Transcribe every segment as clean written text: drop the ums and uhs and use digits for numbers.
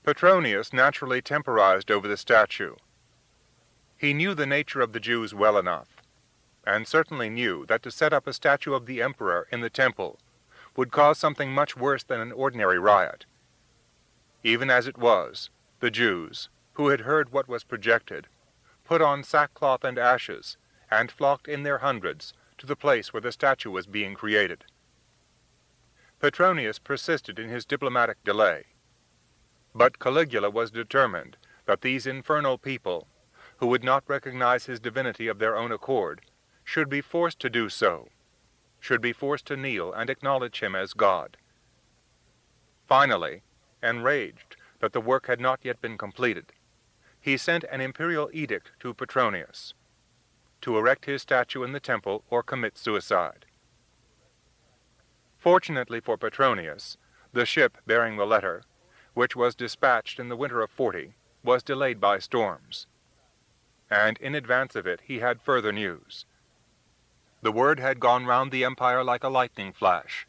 Petronius naturally temporized over the statue. He knew the nature of the Jews well enough, and certainly knew that to set up a statue of the emperor in the temple would cause something much worse than an ordinary riot. Even as it was, the Jews, who had heard what was projected, put on sackcloth and ashes, and flocked in their hundreds to the place where the statue was being created. Petronius persisted in his diplomatic delay, but Caligula was determined that these infernal people, who would not recognize his divinity of their own accord, should be forced to do so, should be forced to kneel and acknowledge him as God. Finally, enraged that the work had not yet been completed, he sent an imperial edict to Petronius to erect his statue in the temple or commit suicide. Fortunately for Petronius, the ship bearing the letter, which was dispatched in the winter of 40, was delayed by storms, and in advance of it he had further news. The word had gone round the empire like a lightning flash.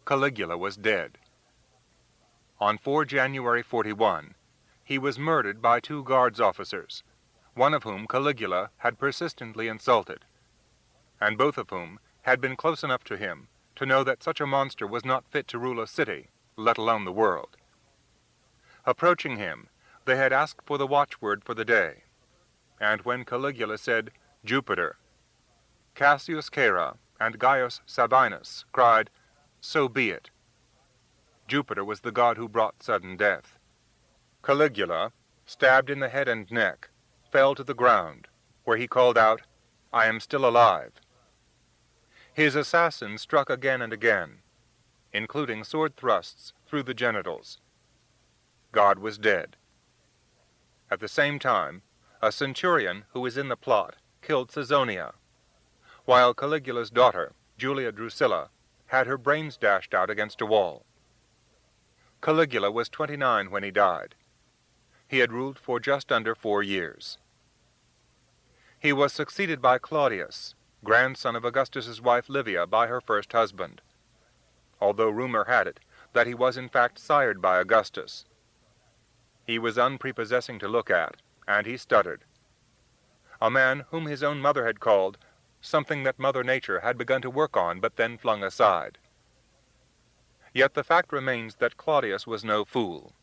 Caligula was dead. On 4 January 41, he was murdered by 2 guards officers, one of whom Caligula had persistently insulted, and both of whom had been close enough to him to know that such a monster was not fit to rule a city, let alone the world. Approaching him, they had asked for the watchword for the day, and when Caligula said, "Jupiter," Cassius Cara and Gaius Sabinus cried, "So be it." Jupiter was the god who brought sudden death. Caligula, stabbed in the head and neck, fell to the ground, where he called out, "I am still alive." His assassins struck again and again, including sword thrusts through the genitals. God was dead. At the same time, a centurion who was in the plot killed Caesonia, while Caligula's daughter, Julia Drusilla, had her brains dashed out against a wall. Caligula was 29 when he died. He had ruled for just under 4 years. He was succeeded by Claudius, grandson of Augustus's wife Livia by her first husband, although rumor had it that he was in fact sired by Augustus. He was unprepossessing to look at, and he stuttered. A man whom his own mother had called something that Mother Nature had begun to work on but then flung aside. Yet the fact remains that Claudius was no fool.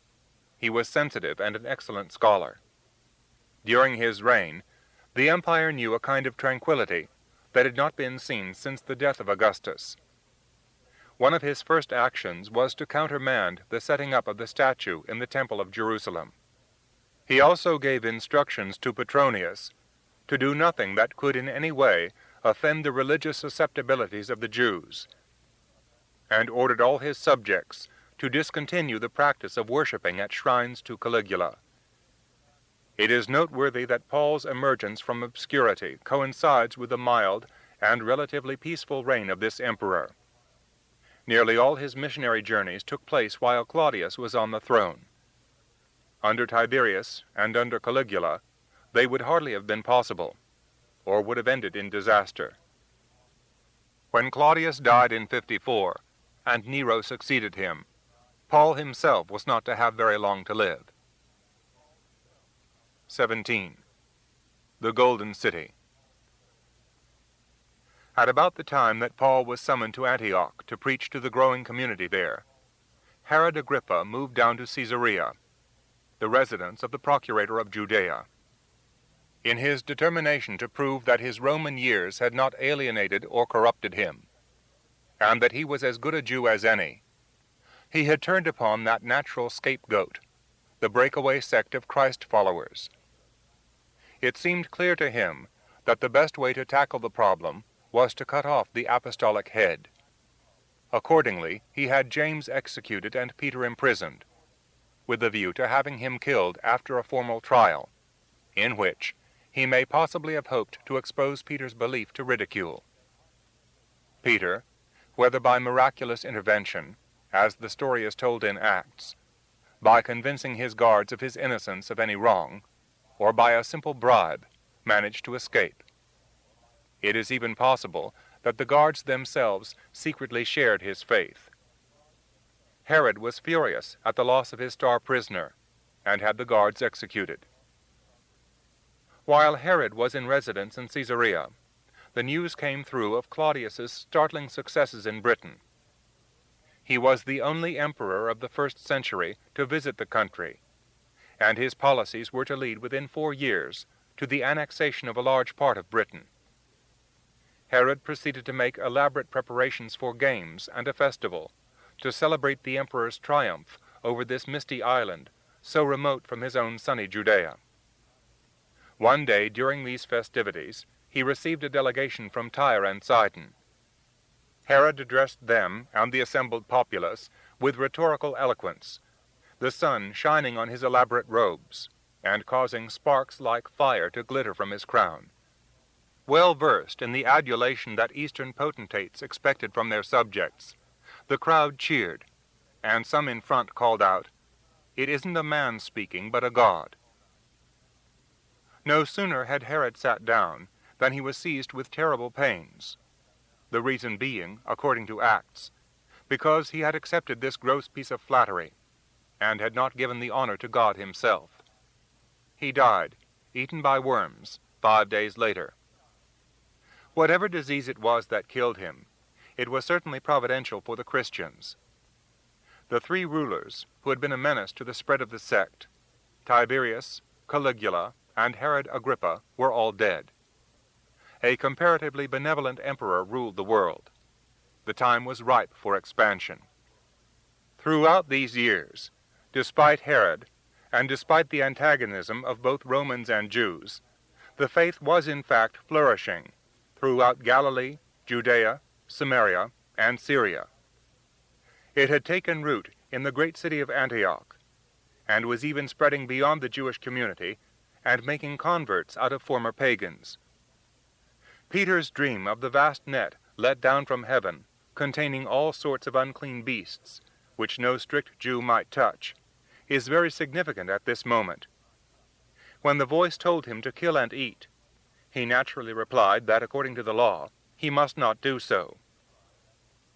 He was sensitive and an excellent scholar. During his reign, the empire knew a kind of tranquility that had not been seen since the death of Augustus. One of his first actions was to countermand the setting up of the statue in the Temple of Jerusalem. He also gave instructions to Petronius to do nothing that could in any way offend the religious susceptibilities of the Jews, and ordered all his subjects to discontinue the practice of worshipping at shrines to Caligula. It is noteworthy that Paul's emergence from obscurity coincides with the mild and relatively peaceful reign of this emperor. Nearly all his missionary journeys took place while Claudius was on the throne. Under Tiberius and under Caligula, they would hardly have been possible, or would have ended in disaster. When Claudius died in 54, and Nero succeeded him, Paul himself was not to have very long to live. 17. The Golden City. At about the time that Paul was summoned to Antioch to preach to the growing community there, Herod Agrippa moved down to Caesarea, the residence of the procurator of Judea. In his determination to prove that his Roman years had not alienated or corrupted him, and that he was as good a Jew as any, he had turned upon that natural scapegoat, the breakaway sect of Christ followers. It seemed clear to him that the best way to tackle the problem was to cut off the apostolic head. Accordingly, he had James executed and Peter imprisoned, with a view to having him killed after a formal trial, in which he may possibly have hoped to expose Peter's belief to ridicule. Peter, whether by miraculous intervention, as the story is told in Acts, by convincing his guards of his innocence of any wrong, or by a simple bribe, managed to escape. It is even possible that the guards themselves secretly shared his faith. Herod was furious at the loss of his star prisoner, and had the guards executed. While Herod was in residence in Caesarea, the news came through of Claudius's startling successes in Britain. He was the only emperor of the 1st century to visit the country, and his policies were to lead within 4 years to the annexation of a large part of Britain. Herod proceeded to make elaborate preparations for games and a festival to celebrate the emperor's triumph over this misty island so remote from his own sunny Judea. One day during these festivities he received a delegation from Tyre and Sidon. Herod addressed them and the assembled populace with rhetorical eloquence, the sun shining on his elaborate robes, and causing sparks like fire to glitter from his crown. Well versed in the adulation that Eastern potentates expected from their subjects, the crowd cheered, and some in front called out, "It isn't a man speaking, but a god." No sooner had Herod sat down than he was seized with terrible pains, the reason being, according to Acts, because he had accepted this gross piece of flattery, and had not given the honor to God himself. He died, eaten by worms, 5 days later. Whatever disease it was that killed him, it was certainly providential for the Christians. The 3 rulers who had been a menace to the spread of the sect, Tiberius, Caligula, and Herod Agrippa, were all dead. A comparatively benevolent emperor ruled the world. The time was ripe for expansion. Throughout these years, despite Herod, and despite the antagonism of both Romans and Jews, the faith was in fact flourishing throughout Galilee, Judea, Samaria, and Syria. It had taken root in the great city of Antioch, and was even spreading beyond the Jewish community and making converts out of former pagans. Peter's dream of the vast net let down from heaven, containing all sorts of unclean beasts, which no strict Jew might touch, is very significant at this moment. When the voice told him to kill and eat, he naturally replied that according to the law, he must not do so.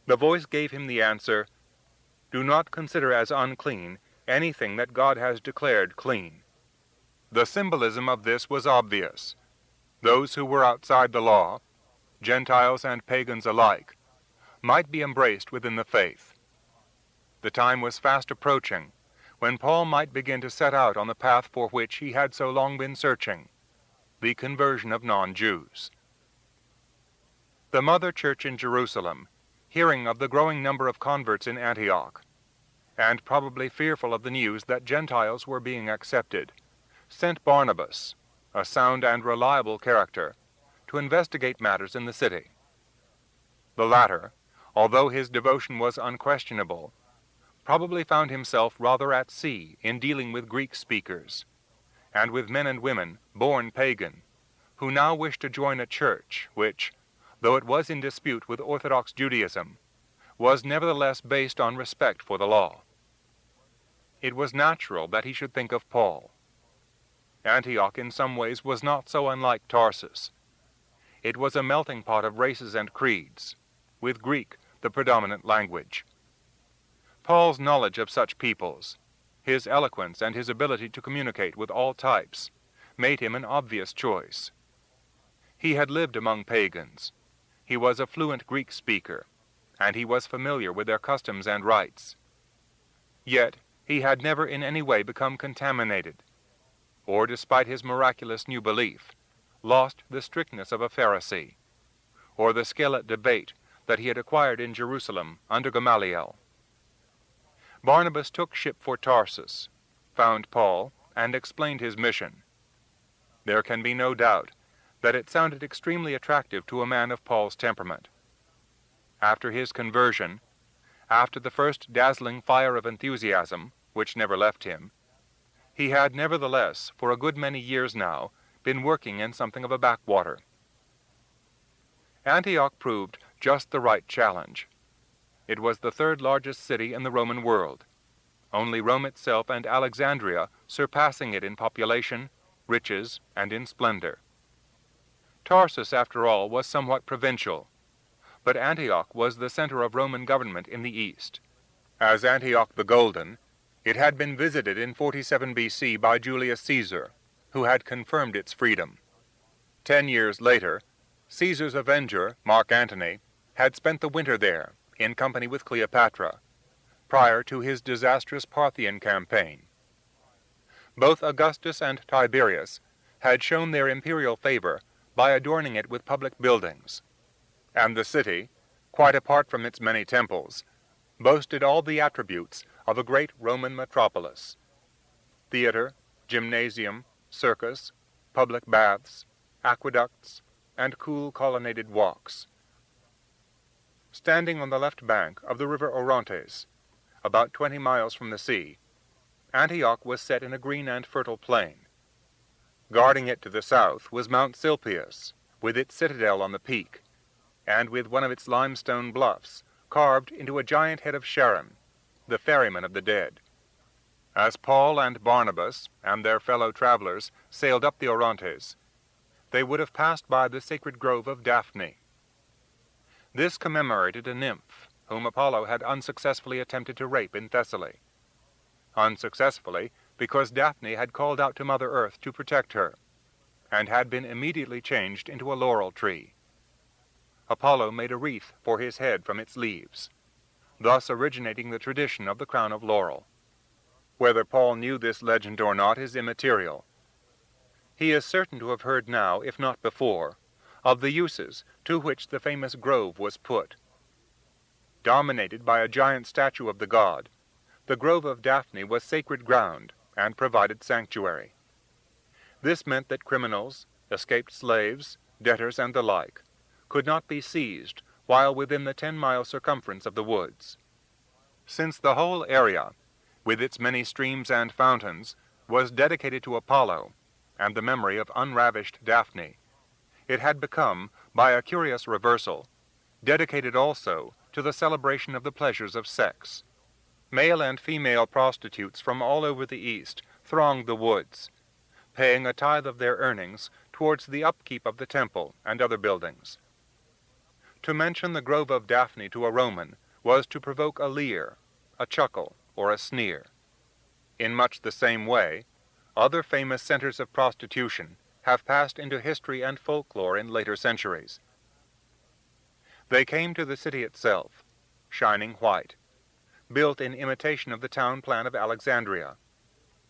The voice gave him the answer, "Do not consider as unclean anything that God has declared clean." The symbolism of this was obvious. Those who were outside the law, Gentiles and pagans alike, might be embraced within the faith. The time was fast approaching when Paul might begin to set out on the path for which he had so long been searching, the conversion of non-Jews. The mother church in Jerusalem, hearing of the growing number of converts in Antioch, and probably fearful of the news that Gentiles were being accepted, sent Barnabas, a sound and reliable character, to investigate matters in the city. The latter, although his devotion was unquestionable, probably found himself rather at sea in dealing with Greek speakers, and with men and women born pagan, who now wished to join a church which, though it was in dispute with Orthodox Judaism, was nevertheless based on respect for the law. It was natural that he should think of Paul. Antioch in some ways was not so unlike Tarsus. It was a melting pot of races and creeds, with Greek the predominant language. Paul's knowledge of such peoples, his eloquence and his ability to communicate with all types, made him an obvious choice. He had lived among pagans. He was a fluent Greek speaker, and he was familiar with their customs and rites. Yet he had never in any way become contaminated, or, despite his miraculous new belief, lost the strictness of a Pharisee, or the skill at debate that he had acquired in Jerusalem under Gamaliel. Barnabas took ship for Tarsus, found Paul, and explained his mission. There can be no doubt that it sounded extremely attractive to a man of Paul's temperament. After his conversion, after the first dazzling fire of enthusiasm, which never left him, he had nevertheless, for a good many years now, been working in something of a backwater. Antioch proved just the right challenge. It was the 3rd largest city in the Roman world, only Rome itself and Alexandria surpassing it in population, riches, and in splendor. Tarsus, after all, was somewhat provincial, but Antioch was the center of Roman government in the east. As Antioch the Golden, It had been visited in 47 BC by Julius Caesar, who had confirmed its freedom. 10 years later, Caesar's avenger, Mark Antony, had spent the winter there in company with Cleopatra, prior to his disastrous Parthian campaign. Both Augustus and Tiberius had shown their imperial favor by adorning it with public buildings, and the city, quite apart from its many temples, boasted all the attributes of a great Roman metropolis: theater, gymnasium, circus, public baths, aqueducts, and cool colonnaded walks. Standing on the left bank of the river Orontes, about 20 miles from the sea, Antioch was set in a green and fertile plain. Guarding it to the south was Mount Silpius, with its citadel on the peak, and with one of its limestone bluffs carved into a giant head of Charon, the ferryman of the dead. As Paul and Barnabas and their fellow travelers sailed up the Orontes, they would have passed by the sacred grove of Daphne. This commemorated a nymph whom Apollo had unsuccessfully attempted to rape in Thessaly. Unsuccessfully, because Daphne had called out to Mother Earth to protect her, and had been immediately changed into a laurel tree. Apollo made a wreath for his head from its leaves, thus originating the tradition of the crown of laurel. Whether Paul knew this legend or not is immaterial. He is certain to have heard now, if not before, of the uses to which the famous grove was put. Dominated by a giant statue of the god, the grove of Daphne was sacred ground and provided sanctuary. This meant that criminals, escaped slaves, debtors, and the like, could not be seized while within the 10-mile circumference of the woods. Since the whole area, with its many streams and fountains, was dedicated to Apollo and the memory of unravished Daphne, it had become, by a curious reversal, dedicated also to the celebration of the pleasures of sex. Male and female prostitutes from all over the East thronged the woods, paying a tithe of their earnings towards the upkeep of the temple and other buildings. To mention the grove of Daphne to a Roman was to provoke a leer, a chuckle, or a sneer. In much the same way, other famous centers of prostitution have passed into history and folklore in later centuries. They came to the city itself, shining white, built in imitation of the town plan of Alexandria,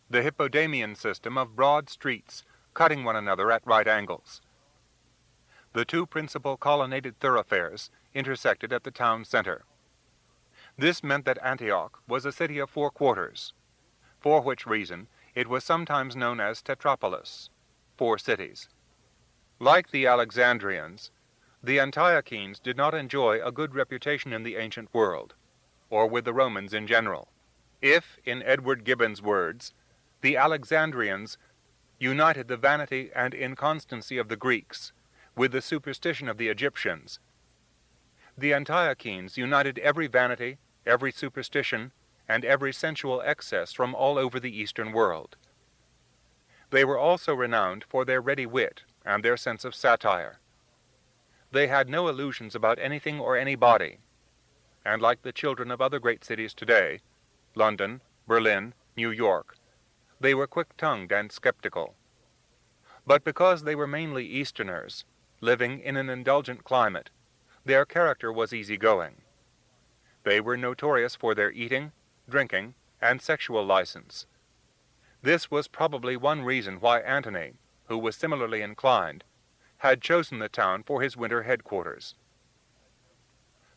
the Hippodamian system of broad streets cutting one another at right angles. The two principal colonnaded thoroughfares intersected at the town center. This meant that Antioch was a city of 4 quarters, for which reason it was sometimes known as Tetrapolis, 4 cities. Like the Alexandrians, the Antiochenes did not enjoy a good reputation in the ancient world, or with the Romans in general. If, in Edward Gibbon's words, the Alexandrians united the vanity and inconstancy of the Greeks with the superstition of the Egyptians, the Antiochenes united every vanity, every superstition, and every sensual excess from all over the Eastern world. They were also renowned for their ready wit and their sense of satire. They had no illusions about anything or anybody, and like the children of other great cities today, London, Berlin, New York, they were quick-tongued and skeptical. But because they were mainly Easterners, living in an indulgent climate, their character was easygoing. They were notorious for their eating, drinking, and sexual license. This was probably one reason why Antony, who was similarly inclined, had chosen the town for his winter headquarters.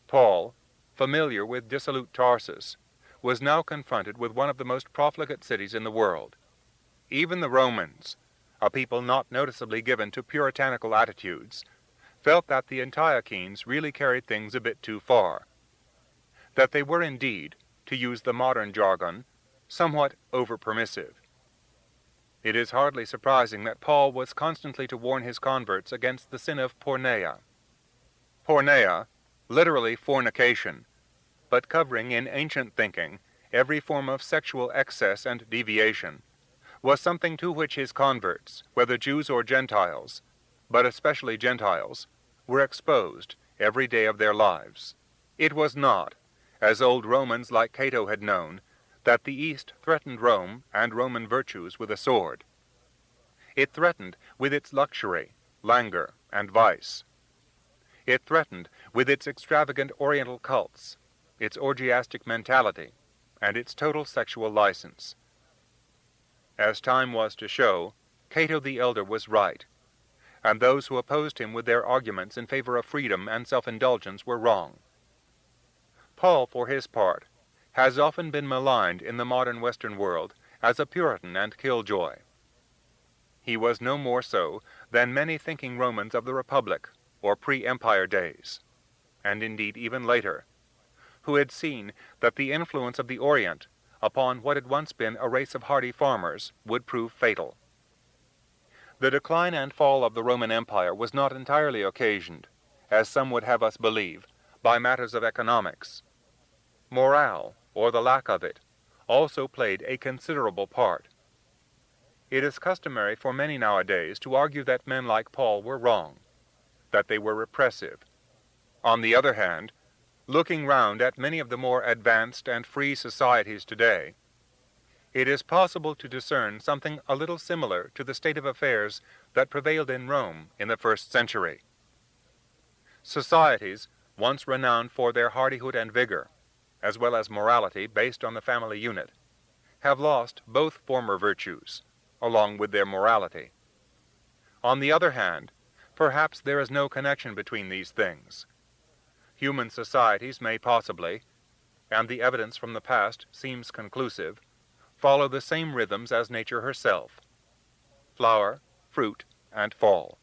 Paul, familiar with dissolute Tarsus, was now confronted with one of the most profligate cities in the world. Even the Romans, a people not noticeably given to puritanical attitudes, felt that the Antiochenes really carried things a bit too far, that they were indeed, to use the modern jargon, somewhat over-permissive. It is hardly surprising that Paul was constantly to warn his converts against the sin of porneia. Porneia, literally fornication, but covering in ancient thinking every form of sexual excess and deviation, was something to which his converts, whether Jews or Gentiles, but especially Gentiles, were exposed every day of their lives. It was not, as old Romans like Cato had known, that the East threatened Rome and Roman virtues with a sword. It threatened with its luxury, languor, and vice. It threatened with its extravagant Oriental cults, its orgiastic mentality, and its total sexual license. As time was to show, Cato the Elder was right, and those who opposed him with their arguments in favor of freedom and self-indulgence were wrong. Paul, for his part, has often been maligned in the modern Western world as a Puritan and killjoy. He was no more so than many thinking Romans of the Republic or pre-Empire days, and indeed even later, who had seen that the influence of the Orient upon what had once been a race of hardy farmers would prove fatal. The decline and fall of the Roman Empire was not entirely occasioned, as some would have us believe, by matters of economics. Morale, or the lack of it, also played a considerable part. It is customary for many nowadays to argue that men like Paul were wrong, that they were repressive. On the other hand, looking round at many of the more advanced and free societies today, it is possible to discern something a little similar to the state of affairs that prevailed in Rome in the first century. Societies, once renowned for their hardihood and vigor, as well as morality based on the family unit, have lost both former virtues, along with their morality. On the other hand, perhaps there is no connection between these things. Human societies may possibly, and the evidence from the past seems conclusive, follow the same rhythms as nature herself: flower, fruit, and fall.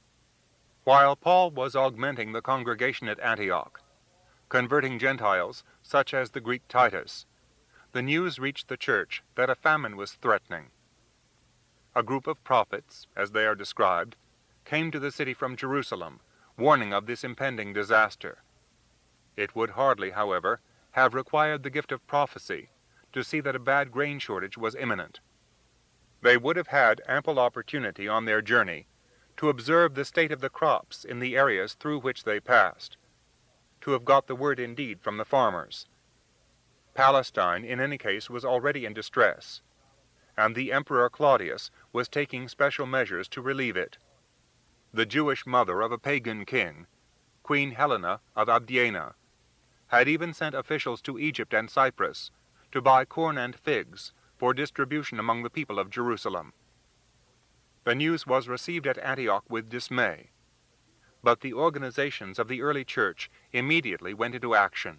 While Paul was augmenting the congregation at Antioch, converting Gentiles such as the Greek Titus, the news reached the church that a famine was threatening. A group of prophets, as they are described, came to the city from Jerusalem, warning of this impending disaster. It would hardly, however, have required the gift of prophecy to see that a bad grain shortage was imminent. They would have had ample opportunity on their journey to observe the state of the crops in the areas through which they passed, to have got the word indeed from the farmers. Palestine, in any case, was already in distress, and the Emperor Claudius was taking special measures to relieve it. The Jewish mother of a pagan king, Queen Helena of Abdiana, had even sent officials to Egypt and Cyprus to buy corn and figs for distribution among the people of Jerusalem. The news was received at Antioch with dismay, but the organizations of the early church immediately went into action.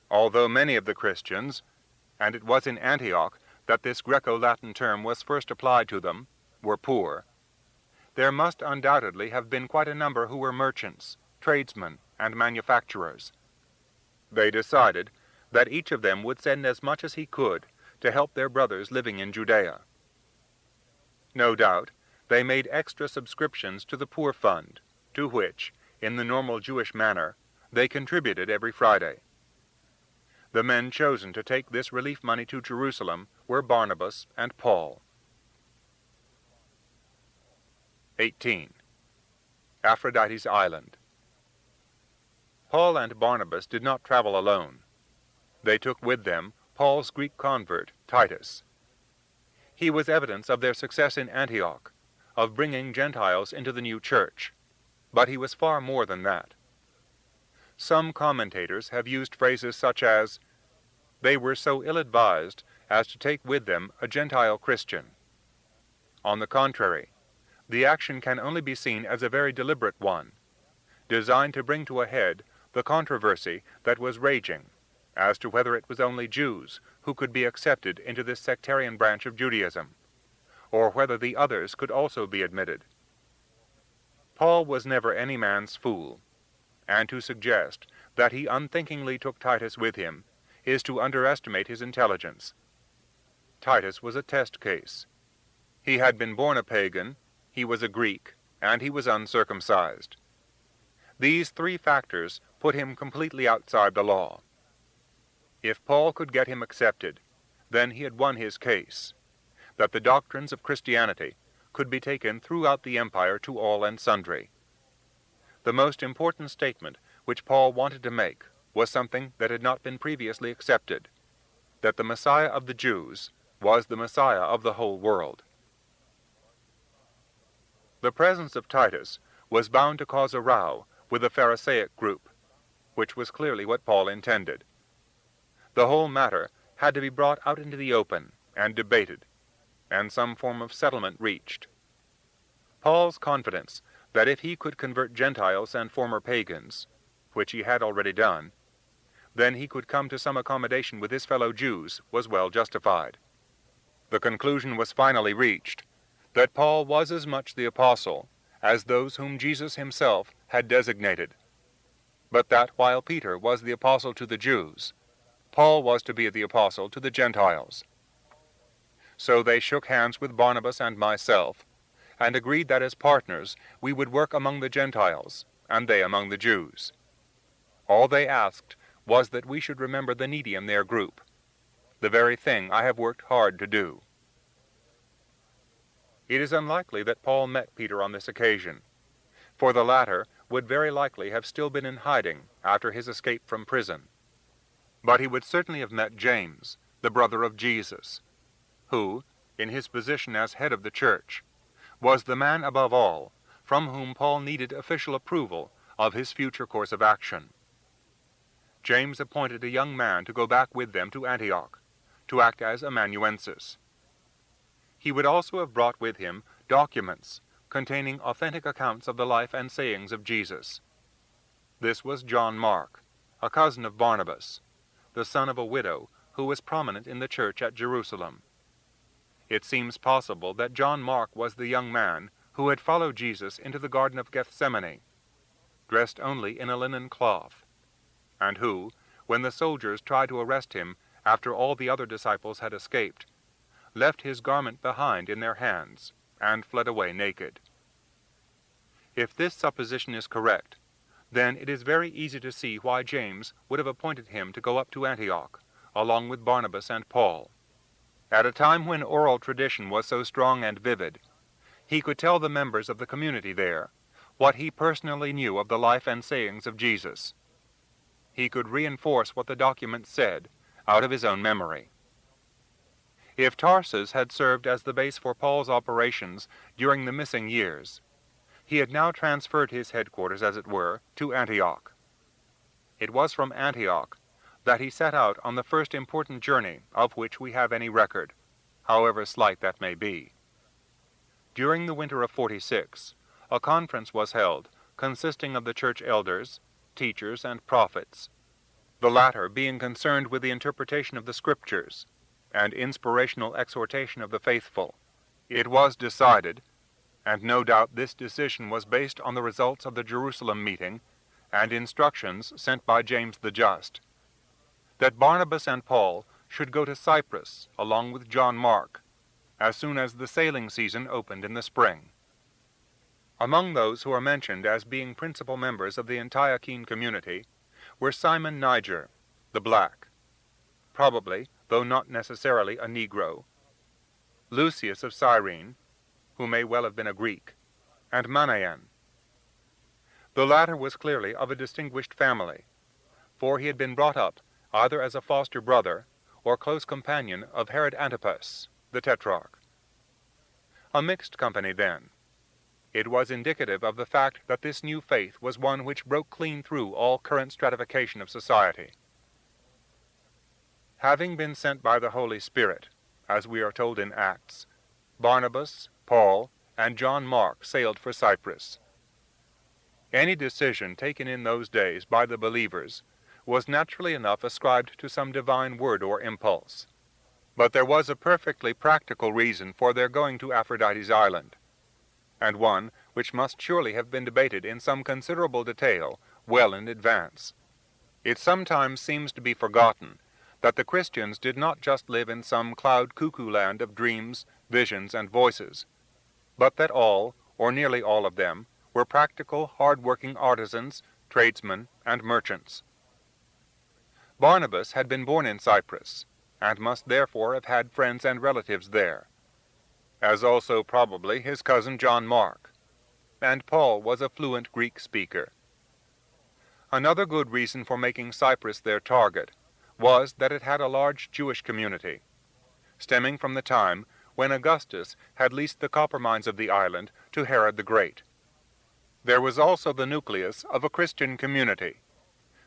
Although many of the Christians, and it was in Antioch that this Greco-Latin term was first applied to them, were poor, there must undoubtedly have been quite a number who were merchants, tradesmen, and manufacturers. They decided that each of them would send as much as he could to help their brothers living in Judea. No doubt, they made extra subscriptions to the Poor Fund, to which, in the normal Jewish manner, they contributed every Friday. The men chosen to take this relief money to Jerusalem were Barnabas and Paul. 18. Aphrodite's Island. Paul and Barnabas did not travel alone. They took with them Paul's Greek convert, Titus. He was evidence of their success in Antioch, of bringing Gentiles into the new church, but he was far more than that. Some commentators have used phrases such as, "They were so ill-advised as to take with them a Gentile Christian." On the contrary, the action can only be seen as a very deliberate one, designed to bring to a head the controversy that was raging as to whether it was only Jews who could be accepted into this sectarian branch of Judaism, or whether the others could also be admitted. Paul was never any man's fool, and to suggest that he unthinkingly took Titus with him is to underestimate his intelligence. Titus was a test case. He had been born a pagan, he was a Greek, and he was uncircumcised. These three factors put him completely outside the law. If Paul could get him accepted, then he had won his case, that the doctrines of Christianity could be taken throughout the empire to all and sundry. The most important statement which Paul wanted to make was something that had not been previously accepted. that the Messiah of the Jews was the Messiah of the whole world. The presence of Titus was bound to cause a row with the Pharisaic group, which was clearly what Paul intended. The whole matter had to be brought out into the open and debated, and some form of settlement reached. Paul's confidence that if he could convert Gentiles and former pagans, which he had already done, then he could come to some accommodation with his fellow Jews was well justified. The conclusion was finally reached that Paul was as much the apostle as those whom Jesus himself had designated, but that while Peter was the apostle to the Jews, Paul was to be the apostle to the Gentiles. So they shook hands with Barnabas and myself, and agreed that as partners we would work among the Gentiles, and they among the Jews. All they asked was that we should remember the needy in their group, the very thing I have worked hard to do. It is unlikely that Paul met Peter on this occasion, for the latter would very likely have still been in hiding after his escape from prison. But he would certainly have met James, the brother of Jesus, who, in his position as head of the church, was the man above all from whom Paul needed official approval of his future course of action. James appointed a young man to go back with them to Antioch, to act as amanuensis. He would also have brought with him documents containing authentic accounts of the life and sayings of Jesus. This was John Mark, a cousin of Barnabas, the son of a widow who was prominent in the church at Jerusalem. It seems possible that John Mark was the young man who had followed Jesus into the Garden of Gethsemane, dressed only in a linen cloth, and who, when the soldiers tried to arrest him after all the other disciples had escaped, left his garment behind in their hands and fled away naked. If this supposition is correct, then it is very easy to see why James would have appointed him to go up to Antioch, along with Barnabas and Paul. At a time when oral tradition was so strong and vivid, he could tell the members of the community there what he personally knew of the life and sayings of Jesus. He could reinforce what the document said out of his own memory. If Tarsus had served as the base for Paul's operations during the missing years, he had now transferred his headquarters, as it were, to Antioch. It was from Antioch that he set out on the first important journey of which we have any record, however slight that may be. During the winter of 46, a conference was held consisting of the church elders, teachers, and prophets, the latter being concerned with the interpretation of the Scriptures and inspirational exhortation of the faithful. It was decided, and no doubt this decision was based on the results of the Jerusalem meeting and instructions sent by James the Just, that Barnabas and Paul should go to Cyprus along with John Mark as soon as the sailing season opened in the spring. Among those who are mentioned as being principal members of the Antiochene community were Simon Niger, the black, probably, though not necessarily, a Negro, Lucius of Cyrene, who may well have been a Greek, and Manaen. The latter was clearly of a distinguished family, for he had been brought up either as a foster brother or close companion of Herod Antipas, the Tetrarch. A mixed company, then. It was indicative of the fact that this new faith was one which broke clean through all current stratification of society. Having been sent by the Holy Spirit, as we are told in Acts, Barnabas, Paul, and John Mark sailed for Cyprus. Any decision taken in those days by the believers was naturally enough ascribed to some divine word or impulse. But there was a perfectly practical reason for their going to Aphrodite's island, and one which must surely have been debated in some considerable detail well in advance. It sometimes seems to be forgotten that the Christians did not just live in some cloud cuckoo land of dreams, visions, and voices, but that all, or nearly all of them, were practical, hard-working artisans, tradesmen, and merchants. Barnabas had been born in Cyprus, and must therefore have had friends and relatives there, as also probably his cousin John Mark, and Paul was a fluent Greek speaker. Another good reason for making Cyprus their target was that it had a large Jewish community, stemming from the time when Augustus had leased the copper mines of the island to Herod the Great. There was also the nucleus of a Christian community,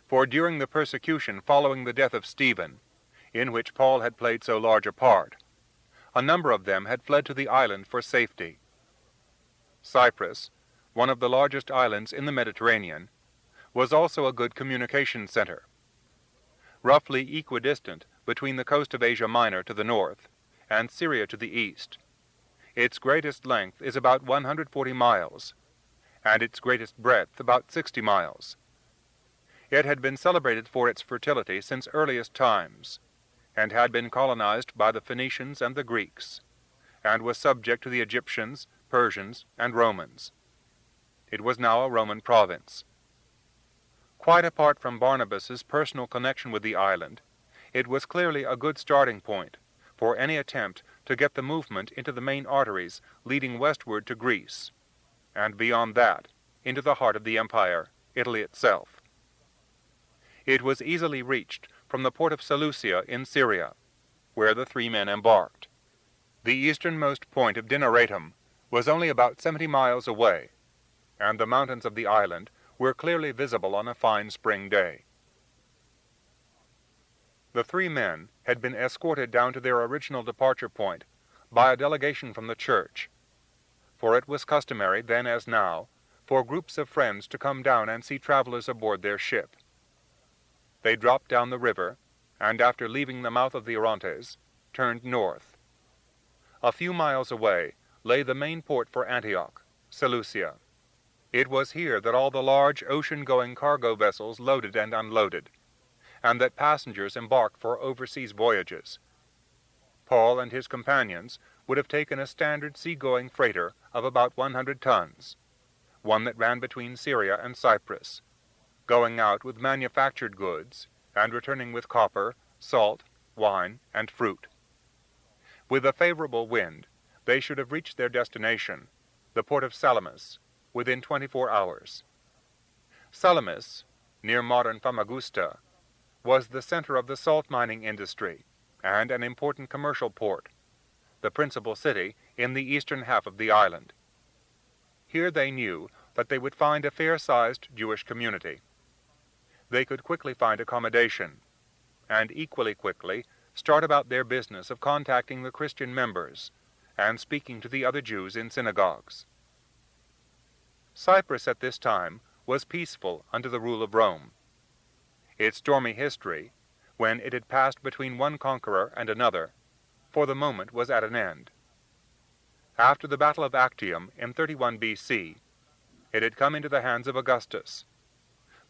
for during the persecution following the death of Stephen, in which Paul had played so large a part, a number of them had fled to the island for safety. Cyprus, one of the largest islands in the Mediterranean, was also a good communication center. Roughly equidistant between the coast of Asia Minor to the north and Syria to the east, its greatest length is about 140 miles, and its greatest breadth about 60 miles. It had been celebrated for its fertility since earliest times, and had been colonized by the Phoenicians and the Greeks, and was subject to the Egyptians, Persians, and Romans. It was now a Roman province. Quite apart from Barnabas's personal connection with the island, it was clearly a good starting point for any attempt to get the movement into the main arteries leading westward to Greece, and beyond that, into the heart of the empire, Italy itself. It was easily reached from the port of Seleucia in Syria, where the three men embarked. The easternmost point of Dinaratum was only about 70 miles away, and the mountains of the island were clearly visible on a fine spring day. The three men had been escorted down to their original departure point by a delegation from the church, for it was customary then as now for groups of friends to come down and see travelers aboard their ship. They dropped down the river, and after leaving the mouth of the Orontes, turned north. A few miles away lay the main port for Antioch, Seleucia. It was here that all the large ocean-going cargo vessels loaded and unloaded, and that passengers embarked for overseas voyages. Paul and his companions would have taken a standard sea-going freighter of about 100 tons, one that ran between Syria and Cyprus, going out with manufactured goods and returning with copper, salt, wine, and fruit. With a favorable wind, they should have reached their destination, the port of Salamis, within 24 hours. Salamis, near modern Famagusta, was the center of the salt mining industry and an important commercial port, the principal city in the eastern half of the island. Here they knew that they would find a fair-sized Jewish community. They could quickly find accommodation, and equally quickly start about their business of contacting the Christian members and speaking to the other Jews in synagogues. Cyprus at this time was peaceful under the rule of Rome. Its stormy history, when it had passed between one conqueror and another, for the moment was at an end. After the Battle of Actium in 31 B.C., it had come into the hands of Augustus,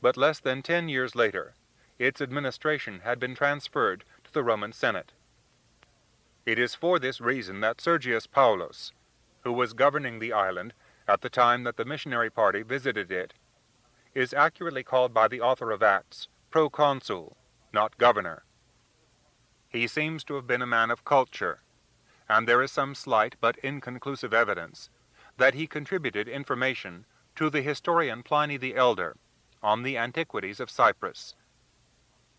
but less than 10 years later, its administration had been transferred to the Roman Senate. It is for this reason that Sergius Paulus, who was governing the island at the time that the missionary party visited it, is accurately called by the author of Acts proconsul, not governor. He seems to have been a man of culture, and there is some slight but inconclusive evidence that he contributed information to the historian Pliny the Elder on the antiquities of Cyprus.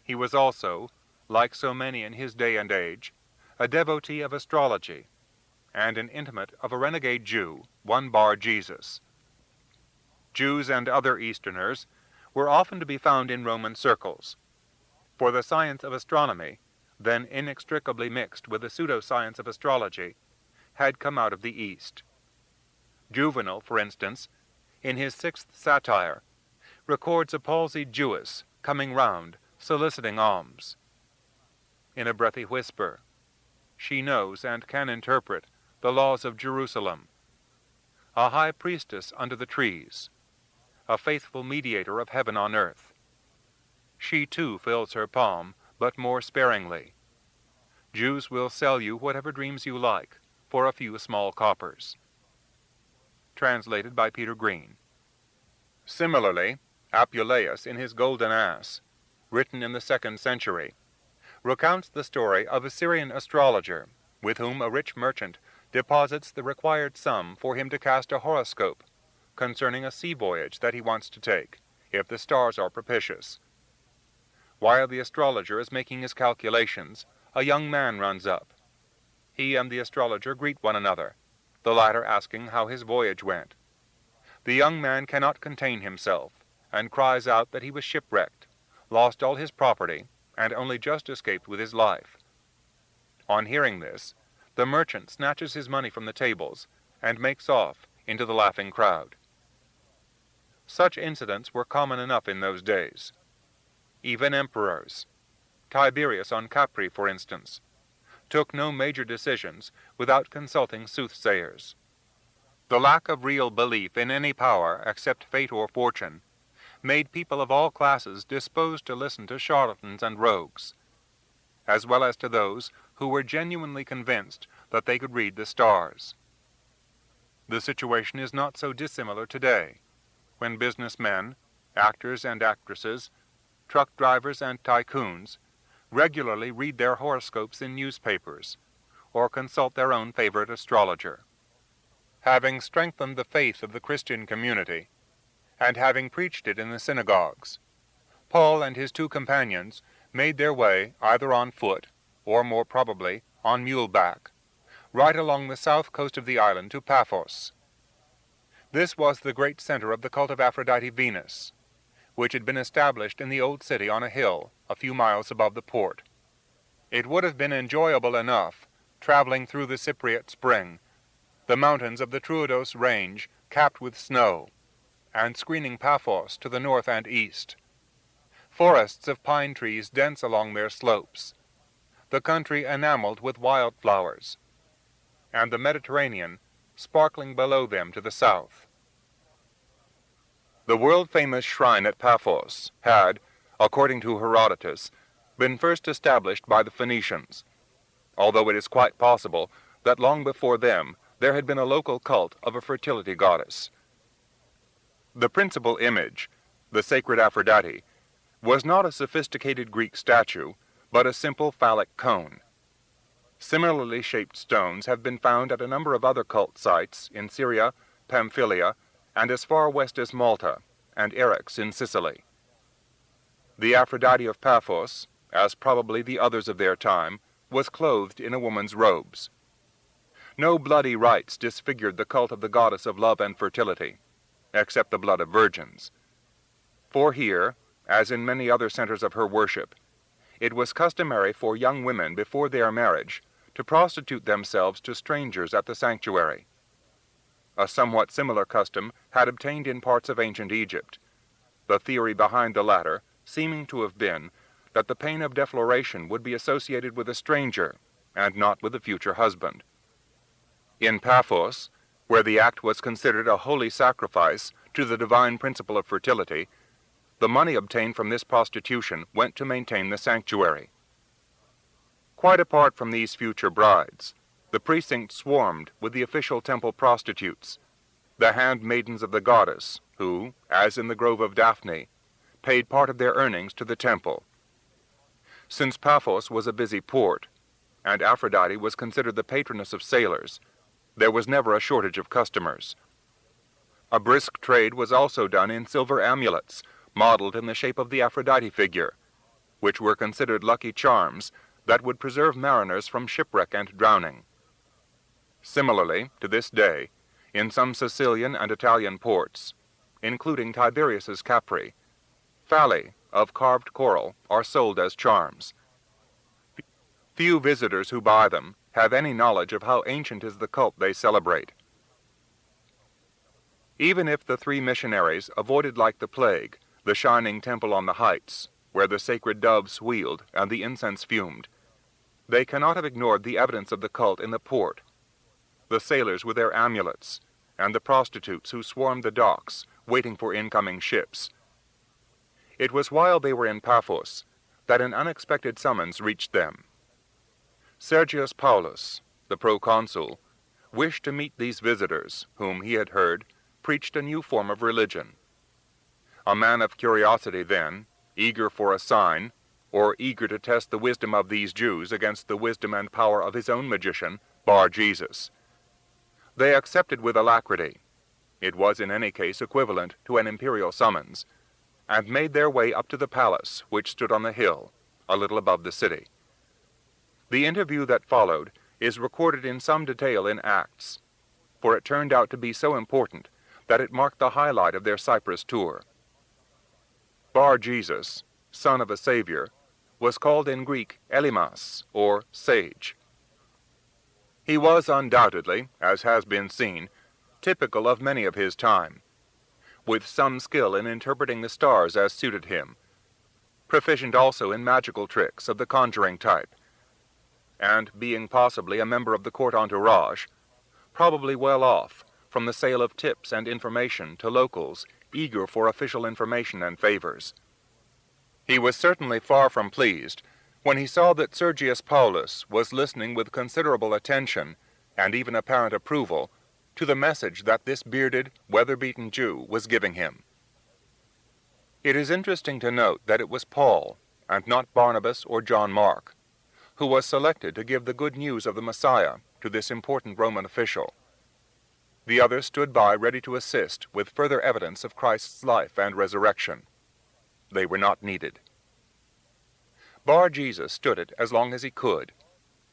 He was also, like so many in his day and age, a devotee of astrology, and an intimate of a renegade Jew, one Bar Jesus. Jews and other Easterners were often to be found in Roman circles, for the science of astronomy, then inextricably mixed with the pseudo-science of astrology, had come out of the East. Juvenal, for instance, in his 6th satire, records a palsied Jewess coming round, soliciting alms. In a breathy whisper, she knows and can interpret the laws of Jerusalem, a high priestess under the trees, a faithful mediator of heaven on earth. She too fills her palm, but more sparingly. Jews will sell you whatever dreams you like for a few small coppers. Translated by Peter Green. Similarly, Apuleius, in his Golden Ass, written in the 2nd century, recounts the story of a Syrian astrologer with whom a rich merchant deposits the required sum for him to cast a horoscope concerning a sea voyage that he wants to take, if the stars are propitious. While the astrologer is making his calculations, a young man runs up. He and the astrologer greet one another, the latter asking how his voyage went. The young man cannot contain himself, and cries out that he was shipwrecked, lost all his property, and only just escaped with his life. On hearing this, the merchant snatches his money from the tables and makes off into the laughing crowd. Such incidents were common enough in those days. Even emperors, Tiberius on Capri, for instance, took no major decisions without consulting soothsayers. The lack of real belief in any power except fate or fortune made people of all classes disposed to listen to charlatans and rogues, as well as to those who were genuinely convinced that they could read the stars. The situation is not so dissimilar today, when businessmen, actors and actresses, truck drivers and tycoons regularly read their horoscopes in newspapers or consult their own favorite astrologer. Having strengthened the faith of the Christian community, and having preached it in the synagogues, Paul and his two companions made their way either on foot, or more probably on muleback, right along the south coast of the island to Paphos. This was the great center of the cult of Aphrodite Venus, which had been established in the old city on a hill a few miles above the port. It would have been enjoyable enough, traveling through the Cypriot spring, the mountains of the Troodos range capped with snow, and screening Paphos to the north and east, forests of pine trees dense along their slopes, the country enameled with wildflowers, and the Mediterranean sparkling below them to the south. The world-famous shrine at Paphos had, according to Herodotus, been first established by the Phoenicians, although it is quite possible that long before them there had been a local cult of a fertility goddess. The principal image, the sacred Aphrodite, was not a sophisticated Greek statue, but a simple phallic cone. Similarly shaped stones have been found at a number of other cult sites in Syria, Pamphylia, and as far west as Malta and Eryx in Sicily. The Aphrodite of Paphos, as probably the others of their time, was clothed in a woman's robes. No bloody rites disfigured the cult of the goddess of love and fertility, except the blood of virgins. For here, as in many other centers of her worship, it was customary for young women before their marriage to prostitute themselves to strangers at the sanctuary. A somewhat similar custom had obtained in parts of ancient Egypt, the theory behind the latter seeming to have been that the pain of defloration would be associated with a stranger and not with a future husband. In Paphos, where the act was considered a holy sacrifice to the divine principle of fertility, the money obtained from this prostitution went to maintain the sanctuary. Quite apart from these future brides, the precinct swarmed with the official temple prostitutes, the handmaidens of the goddess, who, as in the Grove of Daphne, paid part of their earnings to the temple. Since Paphos was a busy port, and Aphrodite was considered the patroness of sailors, there was never a shortage of customers. A brisk trade was also done in silver amulets, modeled in the shape of the Aphrodite figure, which were considered lucky charms that would preserve mariners from shipwreck and drowning. Similarly, to this day, in some Sicilian and Italian ports, including Tiberius's Capri, phalli of carved coral are sold as charms. Few visitors who buy them have any knowledge of how ancient is the cult they celebrate. Even if the three missionaries avoided like the plague the shining temple on the heights, where the sacred doves wheeled and the incense fumed, they cannot have ignored the evidence of the cult in the port, the sailors with their amulets, and the prostitutes who swarmed the docks, waiting for incoming ships. It was while they were in Paphos that an unexpected summons reached them. Sergius Paulus, the proconsul, wished to meet these visitors, whom he had heard preached a new form of religion. A man of curiosity then, eager for a sign, or eager to test the wisdom of these Jews against the wisdom and power of his own magician, Bar-Jesus. They accepted with alacrity. It was in any case equivalent to an imperial summons, and made their way up to the palace, which stood on the hill, a little above the city. The interview that followed is recorded in some detail in Acts, for it turned out to be so important that it marked the highlight of their Cyprus tour. Bar-Jesus, son of a Savior, was called in Greek Elimas, or sage. He was undoubtedly, as has been seen, typical of many of his time, with some skill in interpreting the stars as suited him, proficient also in magical tricks of the conjuring type, and being possibly a member of the court entourage, probably well off from the sale of tips and information to locals eager for official information and favors. He was certainly far from pleased when he saw that Sergius Paulus was listening with considerable attention and even apparent approval to the message that this bearded, weather-beaten Jew was giving him. It is interesting to note that it was Paul, and not Barnabas or John Mark, who was selected to give the good news of the Messiah to this important Roman official. The others stood by ready to assist with further evidence of Christ's life and resurrection. They were not needed. Bar-Jesus stood it as long as he could,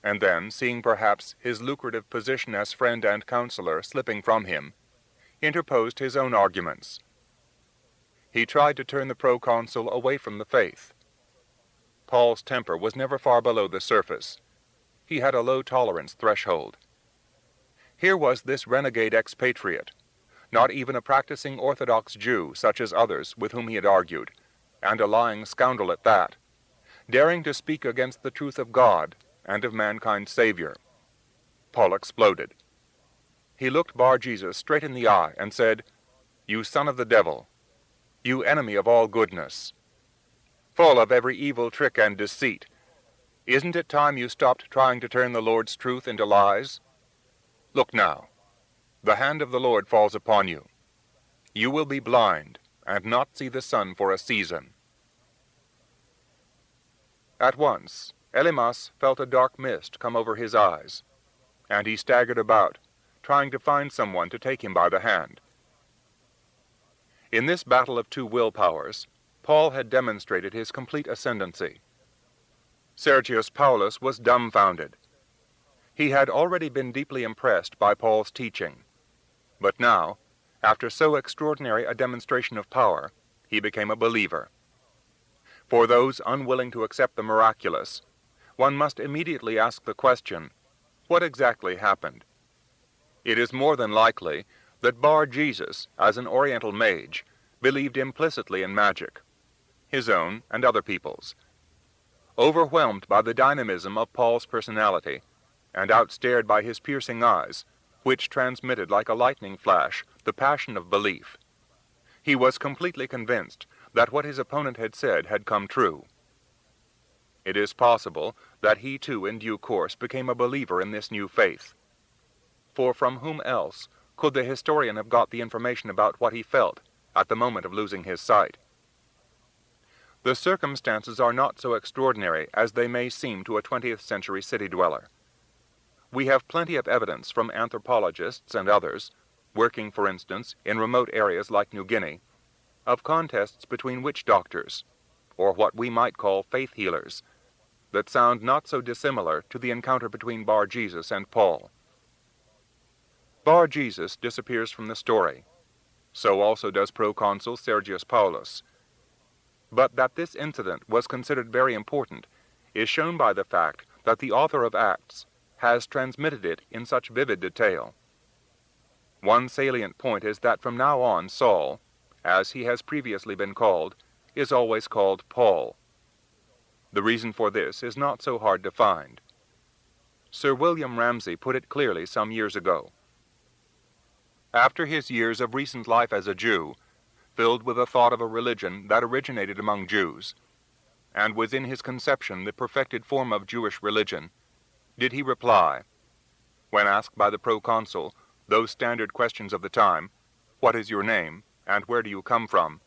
and then, seeing perhaps his lucrative position as friend and counselor slipping from him, interposed his own arguments. He tried to turn the proconsul away from the faith. Paul's temper was never far below the surface. He had a low tolerance threshold. Here was this renegade expatriate, not even a practicing Orthodox Jew such as others with whom he had argued, and a lying scoundrel at that, daring to speak against the truth of God and of mankind's Savior. Paul exploded. He looked Bar-Jesus straight in the eye and said, "You son of the devil, you enemy of all goodness, full of every evil trick and deceit, isn't it time you stopped trying to turn the Lord's truth into lies? Look now, the hand of the Lord falls upon you. You will be blind and not see the sun for a season." At once, Elimas felt a dark mist come over his eyes, and he staggered about, trying to find someone to take him by the hand. In this battle of two willpowers, Paul had demonstrated his complete ascendancy. Sergius Paulus was dumbfounded. He had already been deeply impressed by Paul's teaching, but now, after so extraordinary a demonstration of power, he became a believer. For those unwilling to accept the miraculous, one must immediately ask the question, what exactly happened? It is more than likely that Bar-Jesus, as an Oriental mage, believed implicitly in magic, his own and other people's. Overwhelmed by the dynamism of Paul's personality, and outstared by his piercing eyes, which transmitted like a lightning flash the passion of belief, he was completely convinced that what his opponent had said had come true. It is possible that he too in due course became a believer in this new faith. For from whom else could the historian have got the information about what he felt at the moment of losing his sight? The circumstances are not so extraordinary as they may seem to a 20th century city dweller. We have plenty of evidence from anthropologists and others, working, for instance, in remote areas like New Guinea, of contests between witch doctors, or what we might call faith healers, that sound not so dissimilar to the encounter between Bar-Jesus and Paul. Bar-Jesus disappears from the story. So also does Proconsul Sergius Paulus. But that this incident was considered very important is shown by the fact that the author of Acts has transmitted it in such vivid detail. One salient point is that from now on Saul, as he has previously been called, is always called Paul. The reason for this is not so hard to find. Sir William Ramsay put it clearly some years ago. After his years of recent life as a Jew, filled with the thought of a religion that originated among Jews, and was in his conception the perfected form of Jewish religion, did he reply, when asked by the proconsul those standard questions of the time, "What is your name, and where do you come from?"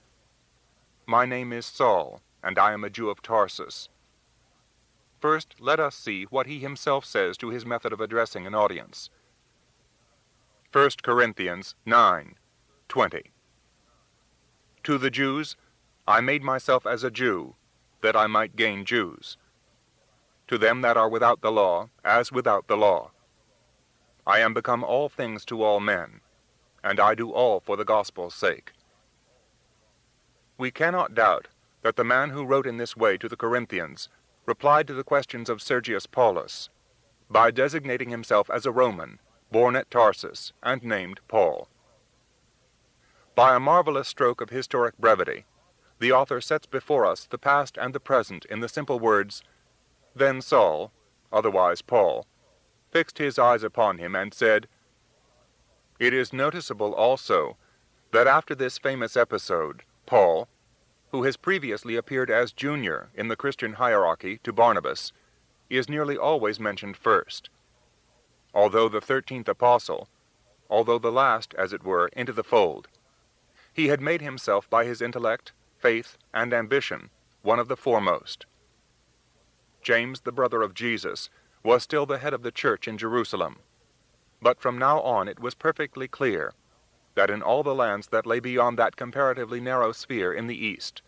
"My name is Saul, and I am a Jew of Tarsus." First, let us see what he himself says to his method of addressing an audience. 1 Corinthians 9:20. To the Jews, I made myself as a Jew, that I might gain Jews. To them that are without the law, as without the law. I am become all things to all men, and I do all for the gospel's sake. We cannot doubt that the man who wrote in this way to the Corinthians replied to the questions of Sergius Paulus by designating himself as a Roman, born at Tarsus, and named Paul. By a marvelous stroke of historic brevity, the author sets before us the past and the present in the simple words, "Then Saul, otherwise Paul, fixed his eyes upon him and said," It is noticeable also that after this famous episode, Paul, who has previously appeared as junior in the Christian hierarchy to Barnabas, is nearly always mentioned first. Although the 13th apostle, although the last, as it were, into the fold, he had made himself by his intellect, faith, and ambition one of the foremost. James, the brother of Jesus, was still the head of the church in Jerusalem, but from now on it was perfectly clear that in all the lands that lay beyond that comparatively narrow sphere in the east,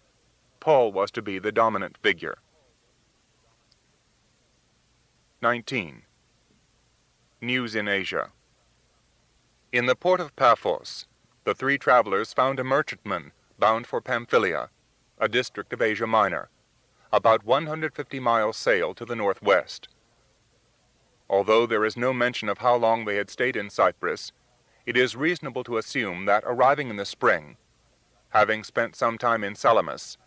Paul was to be the dominant figure. 19. News in Asia. In the port of Paphos, the three travelers found a merchantman bound for Pamphylia, a district of Asia Minor, about 150 miles sail to the northwest. Although there is no mention of how long they had stayed in Cyprus, it is reasonable to assume that arriving in the spring, having spent some time in Salamis,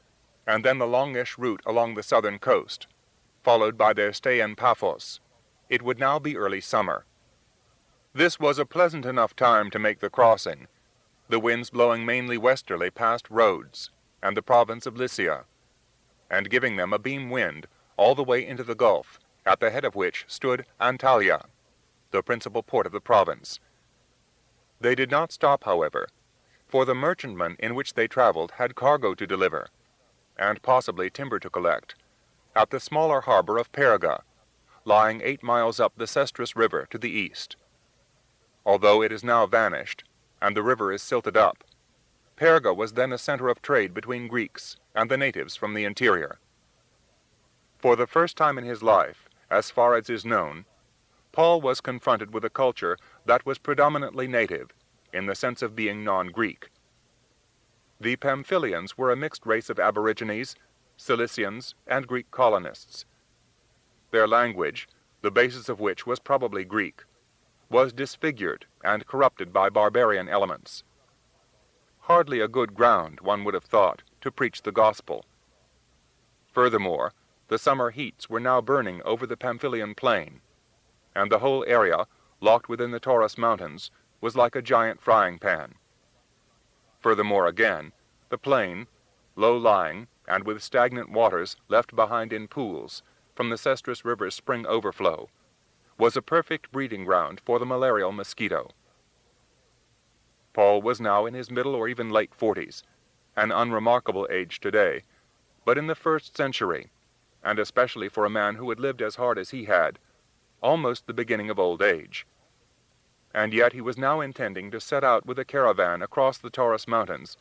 and then the longish route along the southern coast, followed by their stay in Paphos, it would now be early summer. This was a pleasant enough time to make the crossing, the winds blowing mainly westerly past Rhodes and the province of Lycia, and giving them a beam wind all the way into the Gulf, at the head of which stood Antalya, the principal port of the province. They did not stop, however, for the merchantman in which they traveled had cargo to deliver, and possibly timber to collect, at the smaller harbor of Perga, lying 8 miles up the Sestris River to the east. Although it is now vanished, and the river is silted up, Perga was then a center of trade between Greeks and the natives from the interior. For the first time in his life, as far as is known, Paul was confronted with a culture that was predominantly native, in the sense of being non-Greek. The Pamphylians were a mixed race of aborigines, Cilicians, and Greek colonists. Their language, the basis of which was probably Greek, was disfigured and corrupted by barbarian elements. Hardly a good ground, one would have thought, to preach the gospel. Furthermore, the summer heats were now burning over the Pamphylian plain, and the whole area, locked within the Taurus mountains, was like a giant frying pan. Furthermore again, the plain, low-lying and with stagnant waters left behind in pools from the Sestris River's spring overflow, was a perfect breeding ground for the malarial mosquito. Paul was now in his middle or even late 40s, an unremarkable age today, but in the first century, and especially for a man who had lived as hard as he had, almost the beginning of old age. And yet he was now intending to set out with a caravan across the Taurus mountains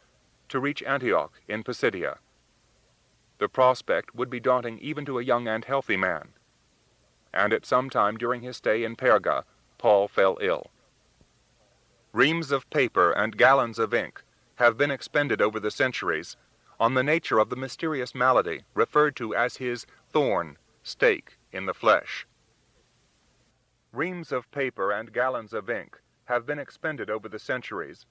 to reach Antioch in Pisidia. The prospect would be daunting even to a young and healthy man, and at some time during his stay in Perga, Paul fell ill. Reams of paper and gallons of ink have been expended over the centuries on the nature of the mysterious malady referred to as his thorn, stake in the flesh. Reams of paper and gallons of ink have been expended over the centuries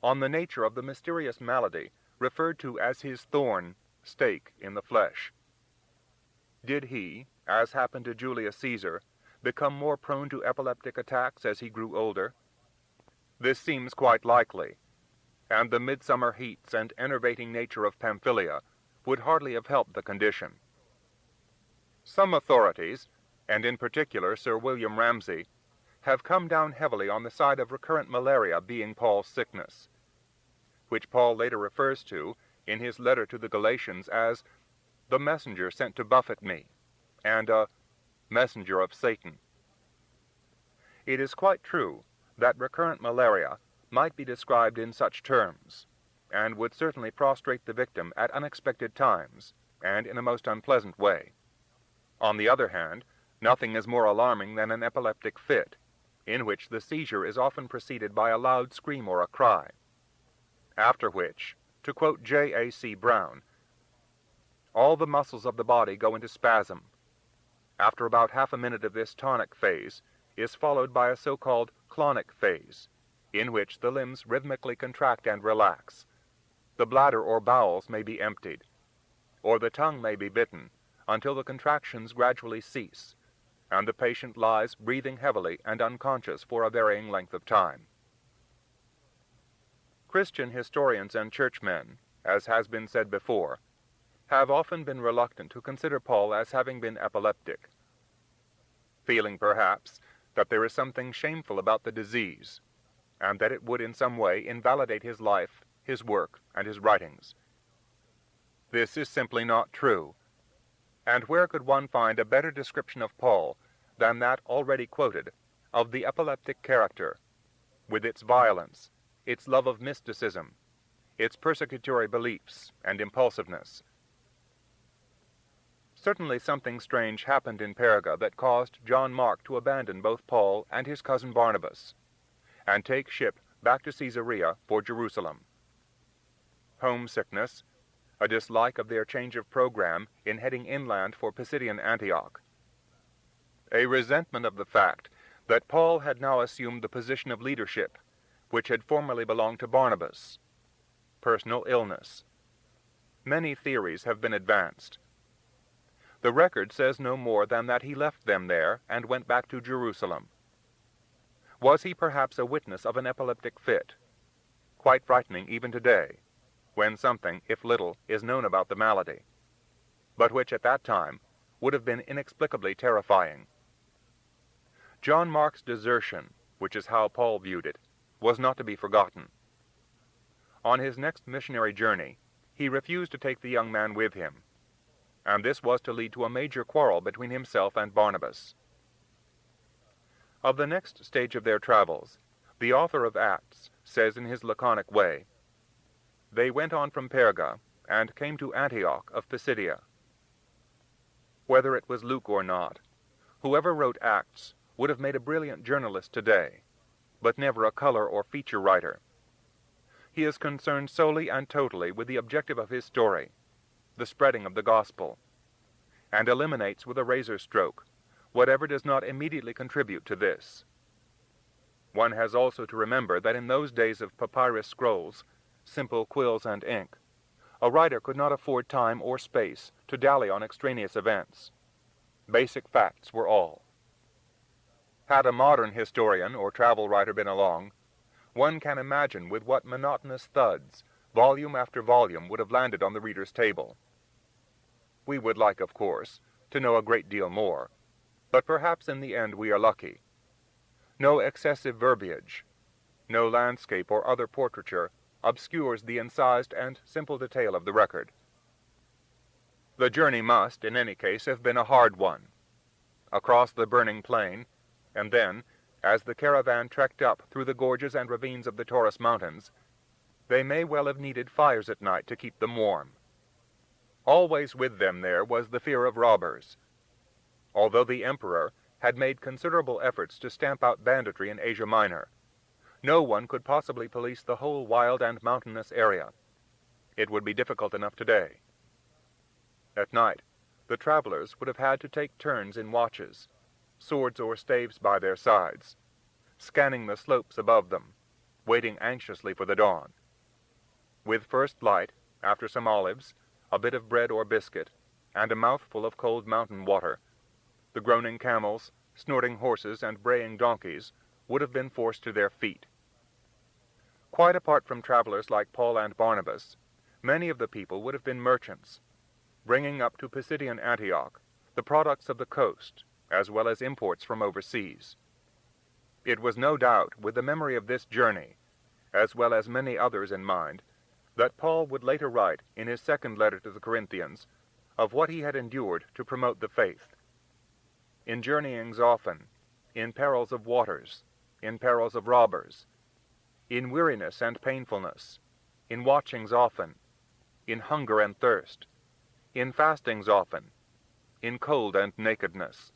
on the nature of the mysterious malady referred to as his thorn, stake in the flesh. Did he, as happened to Julius Caesar, become more prone to epileptic attacks as he grew older? This seems quite likely, and the midsummer heats and enervating nature of Pamphylia would hardly have helped the condition. Some authorities, and in particular Sir William Ramsay, have come down heavily on the side of recurrent malaria being Paul's sickness, which Paul later refers to in his letter to the Galatians as the messenger sent to buffet me, and a messenger of Satan. It is quite true that recurrent malaria might be described in such terms, and would certainly prostrate the victim at unexpected times, and in a most unpleasant way. On the other hand, nothing is more alarming than an epileptic fit, in which the seizure is often preceded by a loud scream or a cry, after which, to quote J.A.C. Brown, all the muscles of the body go into spasm. After about half a minute of this tonic phase is followed by a so-called clonic phase, in which the limbs rhythmically contract and relax. The bladder or bowels may be emptied, or the tongue may be bitten, until the contractions gradually cease, and the patient lies breathing heavily and unconscious for a varying length of time. Christian historians and churchmen, as has been said before, have often been reluctant to consider Paul as having been epileptic, feeling perhaps that there is something shameful about the disease, and that it would in some way invalidate his life, his work, and his writings. This is simply not true, and where could one find a better description of Paul than that already quoted of the epileptic character, with its violence, its love of mysticism, its persecutory beliefs and impulsiveness. Certainly something strange happened in Perga that caused John Mark to abandon both Paul and his cousin Barnabas, and take ship back to Caesarea for Jerusalem. Homesickness, a dislike of their change of program in heading inland for Pisidian Antioch, a resentment of the fact that Paul had now assumed the position of leadership, which had formerly belonged to Barnabas, personal illness. Many theories have been advanced. The record says no more than that he left them there and went back to Jerusalem. Was he perhaps a witness of an epileptic fit, quite frightening even today, when something, if little, is known about the malady, but which at that time would have been inexplicably terrifying? John Mark's desertion, which is how Paul viewed it, was not to be forgotten. On his next missionary journey, he refused to take the young man with him, and this was to lead to a major quarrel between himself and Barnabas. Of the next stage of their travels, the author of Acts says in his laconic way, "They went on from Perga, and came to Antioch of Pisidia." Whether it was Luke or not, whoever wrote Acts would have made a brilliant journalist today, but never a color or feature writer. He is concerned solely and totally with the objective of his story, the spreading of the gospel, and eliminates with a razor stroke whatever does not immediately contribute to this. One has also to remember that in those days of papyrus scrolls, simple quills and ink, a writer could not afford time or space to dally on extraneous events. Basic facts were all. Had a modern historian or travel writer been along, one can imagine with what monotonous thuds volume after volume would have landed on the reader's table. We would like, of course, to know a great deal more, but perhaps in the end we are lucky. No excessive verbiage, no landscape or other portraiture obscures the incised and simple detail of the record. The journey must, in any case, have been a hard one. Across the burning plain, and then, as the caravan trekked up through the gorges and ravines of the Taurus Mountains, they may well have needed fires at night to keep them warm. Always with them there was the fear of robbers. Although the emperor had made considerable efforts to stamp out banditry in Asia Minor, no one could possibly police the whole wild and mountainous area. It would be difficult enough today. At night, the travelers would have had to take turns in watches, swords or staves by their sides, scanning the slopes above them, waiting anxiously for the dawn. With first light, after some olives, a bit of bread or biscuit, and a mouthful of cold mountain water, the groaning camels, snorting horses, and braying donkeys would have been forced to their feet. Quite apart from travelers like Paul and Barnabas, many of the people would have been merchants, bringing up to Pisidian Antioch the products of the coast, as well as imports from overseas. It was no doubt with the memory of this journey, as well as many others in mind, that Paul would later write in his second letter to the Corinthians of what he had endured to promote the faith. In journeyings often, in perils of waters, in perils of robbers, in weariness and painfulness, in watchings often, in hunger and thirst, in fastings often, in cold and nakedness.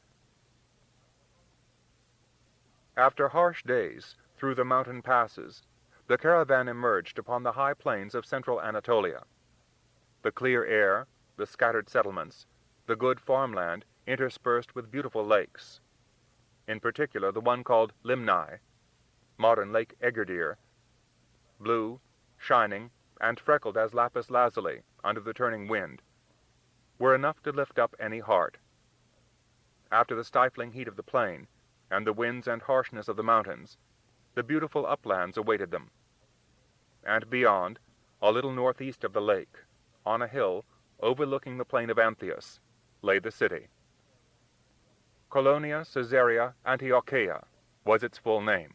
After harsh days through the mountain passes, the caravan emerged upon the high plains of central Anatolia. The clear air, the scattered settlements, the good farmland interspersed with beautiful lakes, in particular the one called Limni, modern Lake Egerdir, blue, shining, and freckled as lapis lazuli under the turning wind, were enough to lift up any heart. After the stifling heat of the plain, and the winds and harshness of the mountains, the beautiful uplands awaited them. And beyond, a little northeast of the lake, on a hill overlooking the plain of Antheus, lay the city. Colonia Caesarea Antiocheia was its full name,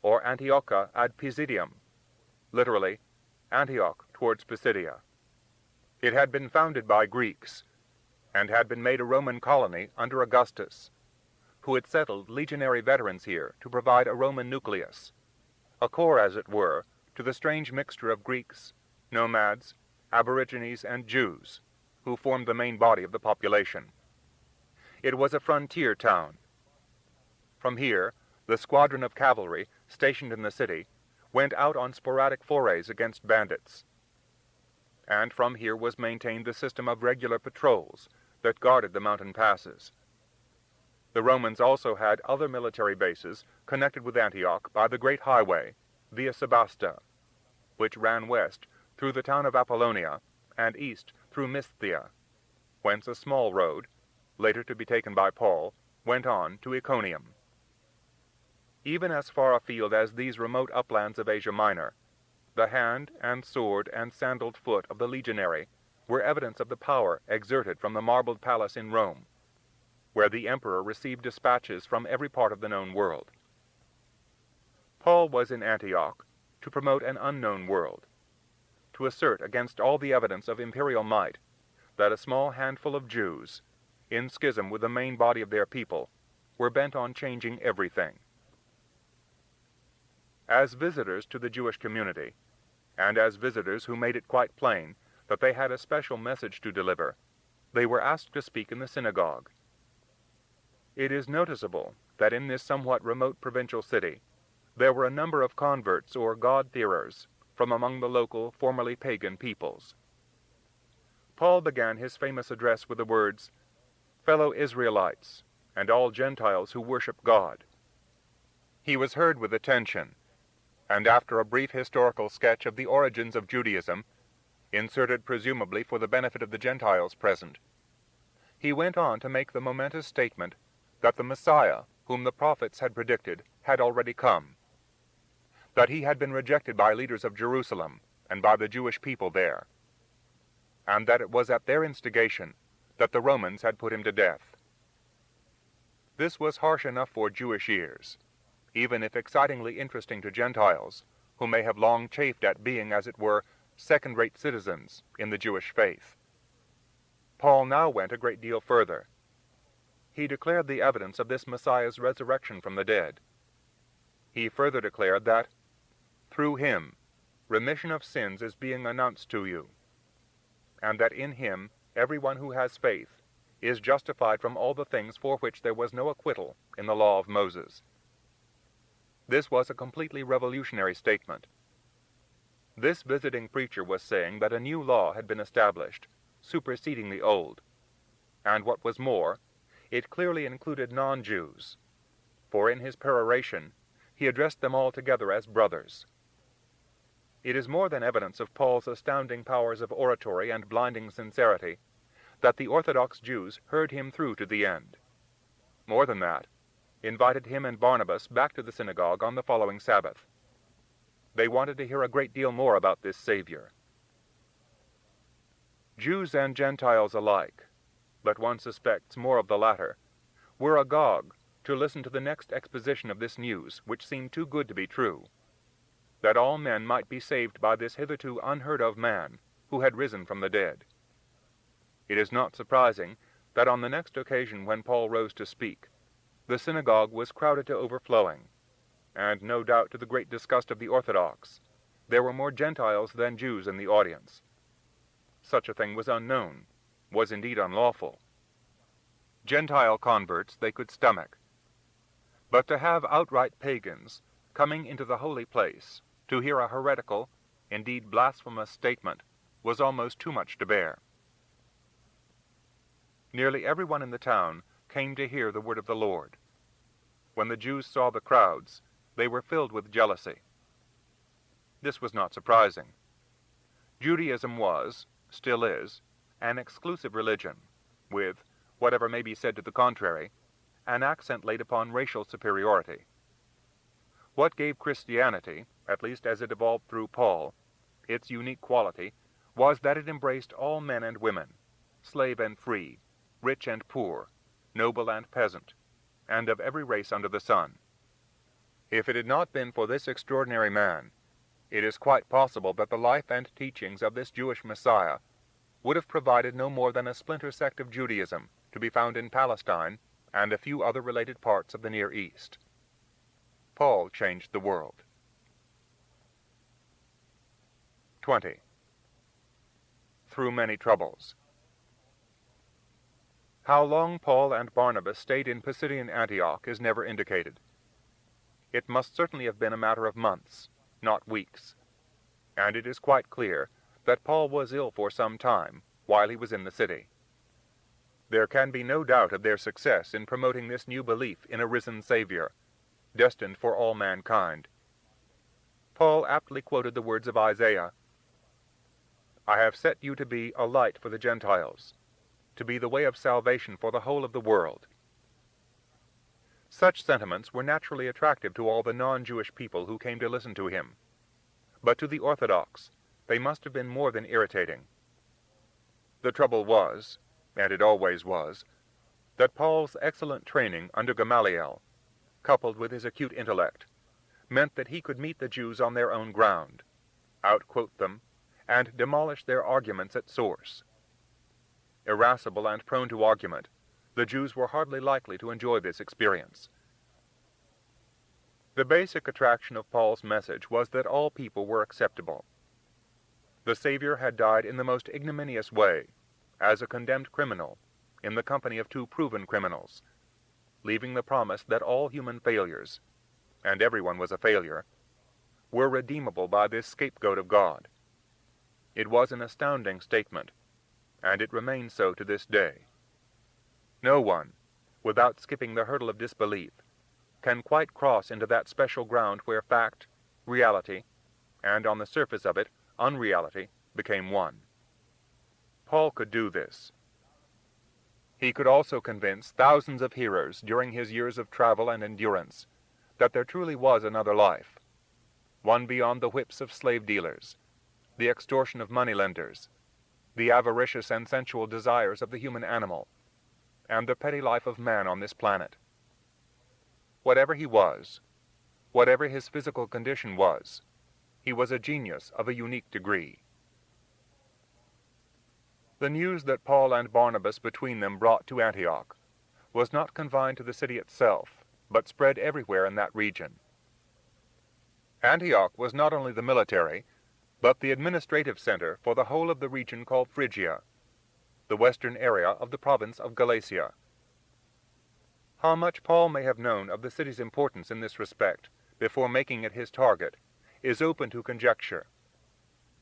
or Antiocha ad Pisidium, literally, Antioch towards Pisidia. It had been founded by Greeks, and had been made a Roman colony under Augustus, who had settled legionary veterans here to provide a Roman nucleus, a core, as it were, to the strange mixture of Greeks, nomads, aborigines, and Jews, who formed the main body of the population. It was a frontier town. From here, the squadron of cavalry stationed in the city went out on sporadic forays against bandits. And from here was maintained the system of regular patrols that guarded the mountain passes. The Romans also had other military bases connected with Antioch by the great highway, Via Sebasta, which ran west through the town of Apollonia and east through Misthia, whence a small road, later to be taken by Paul, went on to Iconium. Even as far afield as these remote uplands of Asia Minor, the hand and sword and sandaled foot of the legionary were evidence of the power exerted from the marbled palace in Rome, where the emperor received dispatches from every part of the known world. Paul was in Antioch to promote an unknown world, to assert against all the evidence of imperial might that a small handful of Jews, in schism with the main body of their people, were bent on changing everything. As visitors to the Jewish community, and as visitors who made it quite plain that they had a special message to deliver, they were asked to speak in the synagogue. It is noticeable that in this somewhat remote provincial city there were a number of converts or God-fearers from among the local, formerly pagan peoples. Paul began his famous address with the words, "Fellow Israelites, and all Gentiles who worship God." He was heard with attention, and after a brief historical sketch of the origins of Judaism, inserted presumably for the benefit of the Gentiles present, he went on to make the momentous statement that the Messiah, whom the prophets had predicted, had already come, that he had been rejected by leaders of Jerusalem and by the Jewish people there, and that it was at their instigation that the Romans had put him to death. This was harsh enough for Jewish ears, even if excitingly interesting to Gentiles, who may have long chafed at being, as it were, second-rate citizens in the Jewish faith. Paul now went a great deal further. He declared the evidence of this Messiah's resurrection from the dead. He further declared that, through him, remission of sins is being announced to you, and that in him everyone who has faith is justified from all the things for which there was no acquittal in the law of Moses. This was a completely revolutionary statement. This visiting preacher was saying that a new law had been established, superseding the old, and what was more, it clearly included non-Jews, for in his peroration he addressed them all together as brothers. It is more than evidence of Paul's astounding powers of oratory and blinding sincerity that the Orthodox Jews heard him through to the end. More than that, invited him and Barnabas back to the synagogue on the following Sabbath. They wanted to hear a great deal more about this Savior. Jews and Gentiles alike, but one suspects more of the latter, were agog to listen to the next exposition of this news, which seemed too good to be true, that all men might be saved by this hitherto unheard-of man who had risen from the dead. It is not surprising that on the next occasion when Paul rose to speak, the synagogue was crowded to overflowing, and no doubt to the great disgust of the Orthodox, there were more Gentiles than Jews in the audience. Such a thing was unknown, was indeed unlawful. Gentile converts they could stomach. But to have outright pagans coming into the holy place to hear a heretical, indeed blasphemous statement was almost too much to bear. Nearly everyone in the town came to hear the word of the Lord. When the Jews saw the crowds, they were filled with jealousy. This was not surprising. Judaism was, still is, an exclusive religion, with, whatever may be said to the contrary, an accent laid upon racial superiority. What gave Christianity, at least as it evolved through Paul, its unique quality was that it embraced all men and women, slave and free, rich and poor, noble and peasant, and of every race under the sun. If it had not been for this extraordinary man, it is quite possible that the life and teachings of this Jewish Messiah would have provided no more than a splinter sect of Judaism to be found in Palestine and a few other related parts of the Near East. Paul changed the world. 20. Through many troubles. How long Paul and Barnabas stayed in Pisidian Antioch is never indicated. It must certainly have been a matter of months, not weeks, and it is quite clear that Paul was ill for some time while he was in the city. There can be no doubt of their success in promoting this new belief in a risen Savior, destined for all mankind. Paul aptly quoted the words of Isaiah, "I have set you to be a light for the Gentiles, to be the way of salvation for the whole of the world." Such sentiments were naturally attractive to all the non-Jewish people who came to listen to him, but to the Orthodox they must have been more than irritating. The trouble was, and it always was, that Paul's excellent training under Gamaliel, coupled with his acute intellect, meant that he could meet the Jews on their own ground, outquote them, and demolish their arguments at source. Irascible and prone to argument, the Jews were hardly likely to enjoy this experience. The basic attraction of Paul's message was that all people were acceptable. The Savior had died in the most ignominious way, as a condemned criminal, in the company of two proven criminals, leaving the promise that all human failures, and everyone was a failure, were redeemable by this scapegoat of God. It was an astounding statement, and it remains so to this day. No one, without skipping the hurdle of disbelief, can quite cross into that special ground where fact, reality, and on the surface of it, unreality, became one. Paul could do this. He could also convince thousands of hearers during his years of travel and endurance that there truly was another life, one beyond the whips of slave dealers, the extortion of moneylenders, the avaricious and sensual desires of the human animal, and the petty life of man on this planet. Whatever he was, whatever his physical condition was, he was a genius of a unique degree. The news that Paul and Barnabas between them brought to Antioch was not confined to the city itself, but spread everywhere in that region. Antioch was not only the military, but the administrative center for the whole of the region called Phrygia, the western area of the province of Galatia. How much Paul may have known of the city's importance in this respect before making it his target is open to conjecture,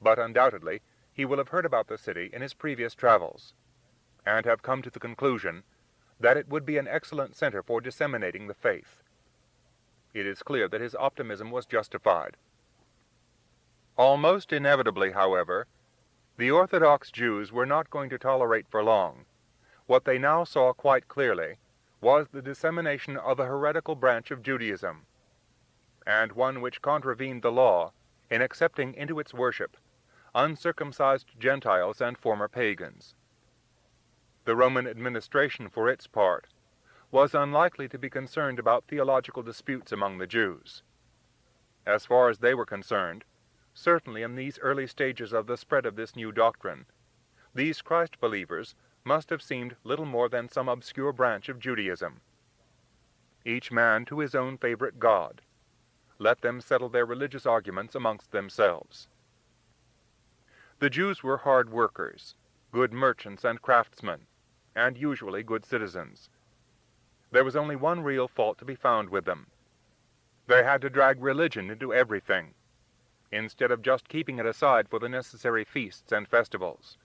but undoubtedly he will have heard about the city in his previous travels, and have come to the conclusion that it would be an excellent center for disseminating the faith. It is clear that his optimism was justified. Almost inevitably, however, the Orthodox Jews were not going to tolerate for long what they now saw quite clearly was the dissemination of a heretical branch of Judaism, and one which contravened the law in accepting into its worship uncircumcised Gentiles and former pagans. The Roman administration, for its part, was unlikely to be concerned about theological disputes among the Jews. As far as they were concerned, certainly in these early stages of the spread of this new doctrine, these Christ believers must have seemed little more than some obscure branch of Judaism. Each man to his own favorite god, let them settle their religious arguments amongst themselves. The Jews were hard workers, good merchants and craftsmen, and usually good citizens. There was only one real fault to be found with them. They had to drag religion into everything, instead of just keeping it aside for the necessary feasts and festivals.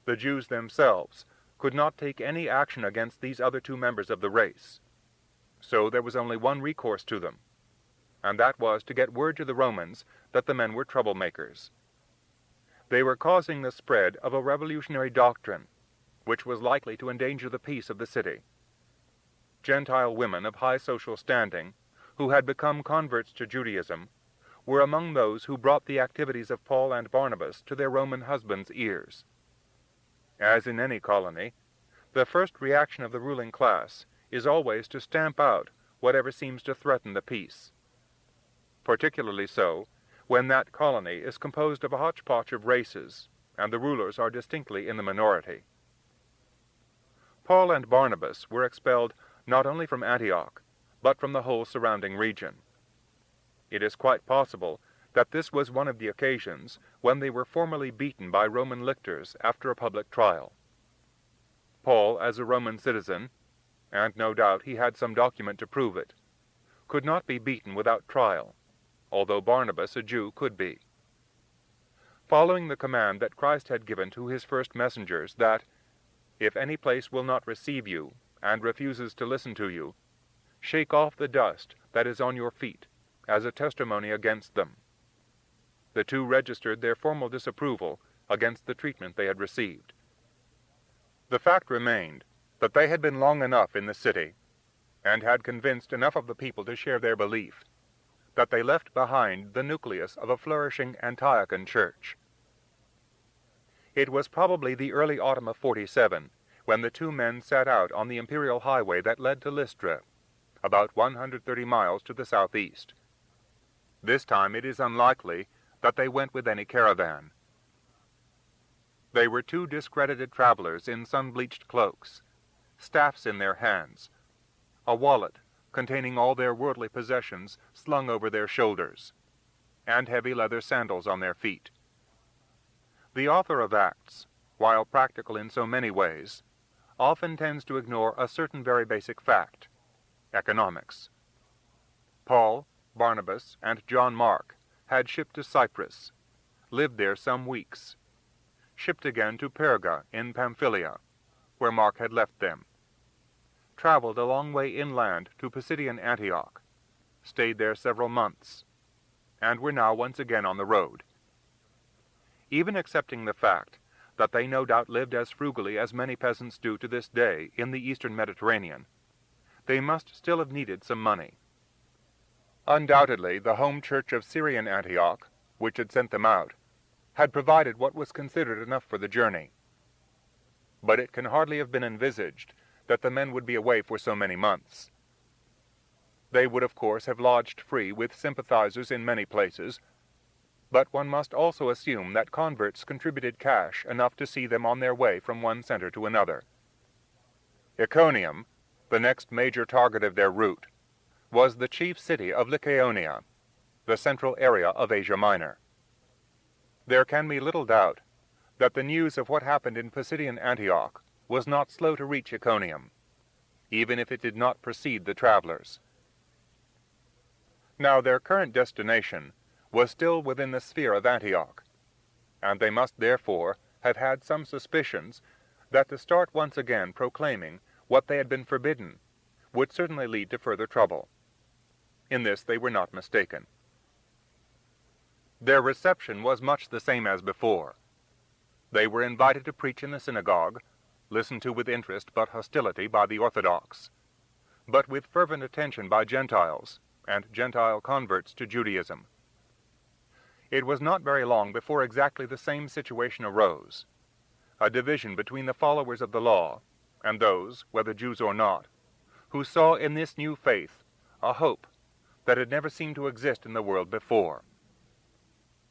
The Jews themselves could not take any action against these other two members of the race, so there was only one recourse to them, and that was to get word to the Romans that the men were troublemakers. They were causing the spread of a revolutionary doctrine, which was likely to endanger the peace of the city. Gentile women of high social standing, who had become converts to Judaism, were among those who brought the activities of Paul and Barnabas to their Roman husbands' ears. As in any colony, the first reaction of the ruling class is always to stamp out whatever seems to threaten the peace, particularly so when that colony is composed of a hodgepodge of races, and the rulers are distinctly in the minority. Paul and Barnabas were expelled not only from Antioch, but from the whole surrounding region. It is quite possible that this was one of the occasions when they were formally beaten by Roman lictors after a public trial. Paul, as a Roman citizen, and no doubt he had some document to prove it, could not be beaten without trial, although Barnabas, a Jew, could be. Following the command that Christ had given to his first messengers that, if any place will not receive you, and refuses to listen to you, shake off the dust that is on your feet, as a testimony against them. The two registered their formal disapproval against the treatment they had received. The fact remained that they had been long enough in the city, and had convinced enough of the people to share their belief, that they left behind the nucleus of a flourishing Antiochian church. It was probably the early autumn of 47 when the two men set out on the imperial highway that led to Lystra, about 130 miles to the southeast. This time it is unlikely that they went with any caravan. They were two discredited travelers in sun-bleached cloaks, staffs in their hands, a wallet containing all their worldly possessions slung over their shoulders, and heavy leather sandals on their feet. The author of Acts, while practical in so many ways, often tends to ignore a certain very basic fact: economics. Paul, Barnabas, and John Mark had shipped to Cyprus, lived there some weeks, shipped again to Perga in Pamphylia, where Mark had left them, traveled a long way inland to Pisidian Antioch, stayed there several months, and were now once again on the road. Even accepting the fact that they no doubt lived as frugally as many peasants do to this day in the eastern Mediterranean, they must still have needed some money. Undoubtedly, the home church of Syrian Antioch, which had sent them out, had provided what was considered enough for the journey. But it can hardly have been envisaged that the men would be away for so many months. They would, of course, have lodged free with sympathizers in many places, but one must also assume that converts contributed cash enough to see them on their way from one center to another. Iconium, the next major target of their route, was the chief city of Lycaonia, the central area of Asia Minor. There can be little doubt that the news of what happened in Pisidian Antioch was not slow to reach Iconium, even if it did not precede the travelers. Now their current destination was still within the sphere of Antioch, and they must therefore have had some suspicions that to start once again proclaiming what they had been forbidden would certainly lead to further trouble. In this they were not mistaken. Their reception was much the same as before. They were invited to preach in the synagogue, listened to with interest but hostility by the Orthodox, but with fervent attention by Gentiles and Gentile converts to Judaism. It was not very long before exactly the same situation arose, a division between the followers of the law and those, whether Jews or not, who saw in this new faith a hope that had never seemed to exist in the world before.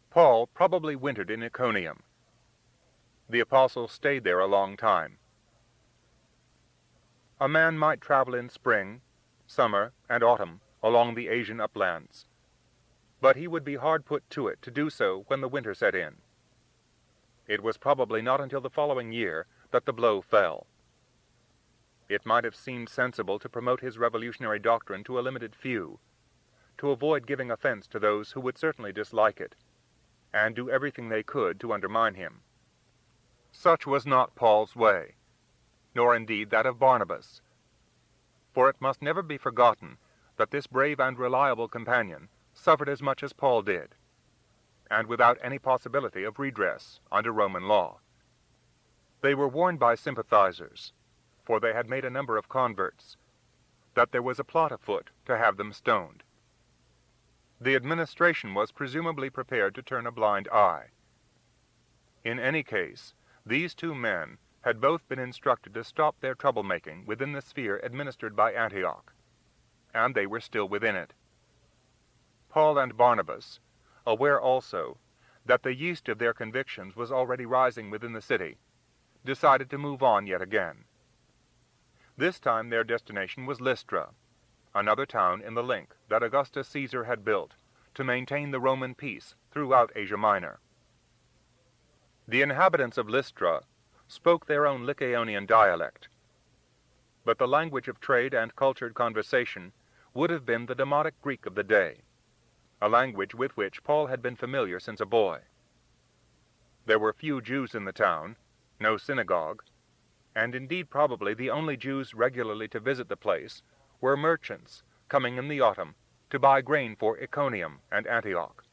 Paul probably wintered in Iconium. The apostles stayed there a long time. A man might travel in spring, summer, and autumn along the Asian uplands, but he would be hard put to it to do so when the winter set in. It was probably not until the following year that the blow fell. It might have seemed sensible to promote his revolutionary doctrine to a limited few, to avoid giving offense to those who would certainly dislike it, and do everything they could to undermine him. Such was not Paul's way, nor indeed that of Barnabas, for it must never be forgotten that this brave and reliable companion suffered as much as Paul did, and without any possibility of redress under Roman law. They were warned by sympathizers, for they had made a number of converts, that there was a plot afoot to have them stoned. The administration was presumably prepared to turn a blind eye. In any case, these two men had both been instructed to stop their troublemaking within the sphere administered by Antioch, and they were still within it. Paul and Barnabas, aware also that the yeast of their convictions was already rising within the city, decided to move on yet again. This time their destination was Lystra, another town in the link that Augustus Caesar had built to maintain the Roman peace throughout Asia Minor. The inhabitants of Lystra spoke their own Lycaonian dialect, but the language of trade and cultured conversation would have been the Demotic Greek of the day, a language with which Paul had been familiar since a boy. There were few Jews in the town, no synagogue, and indeed probably the only Jews regularly to visit the place were merchants coming in the autumn to buy grain for Iconium and Antioch.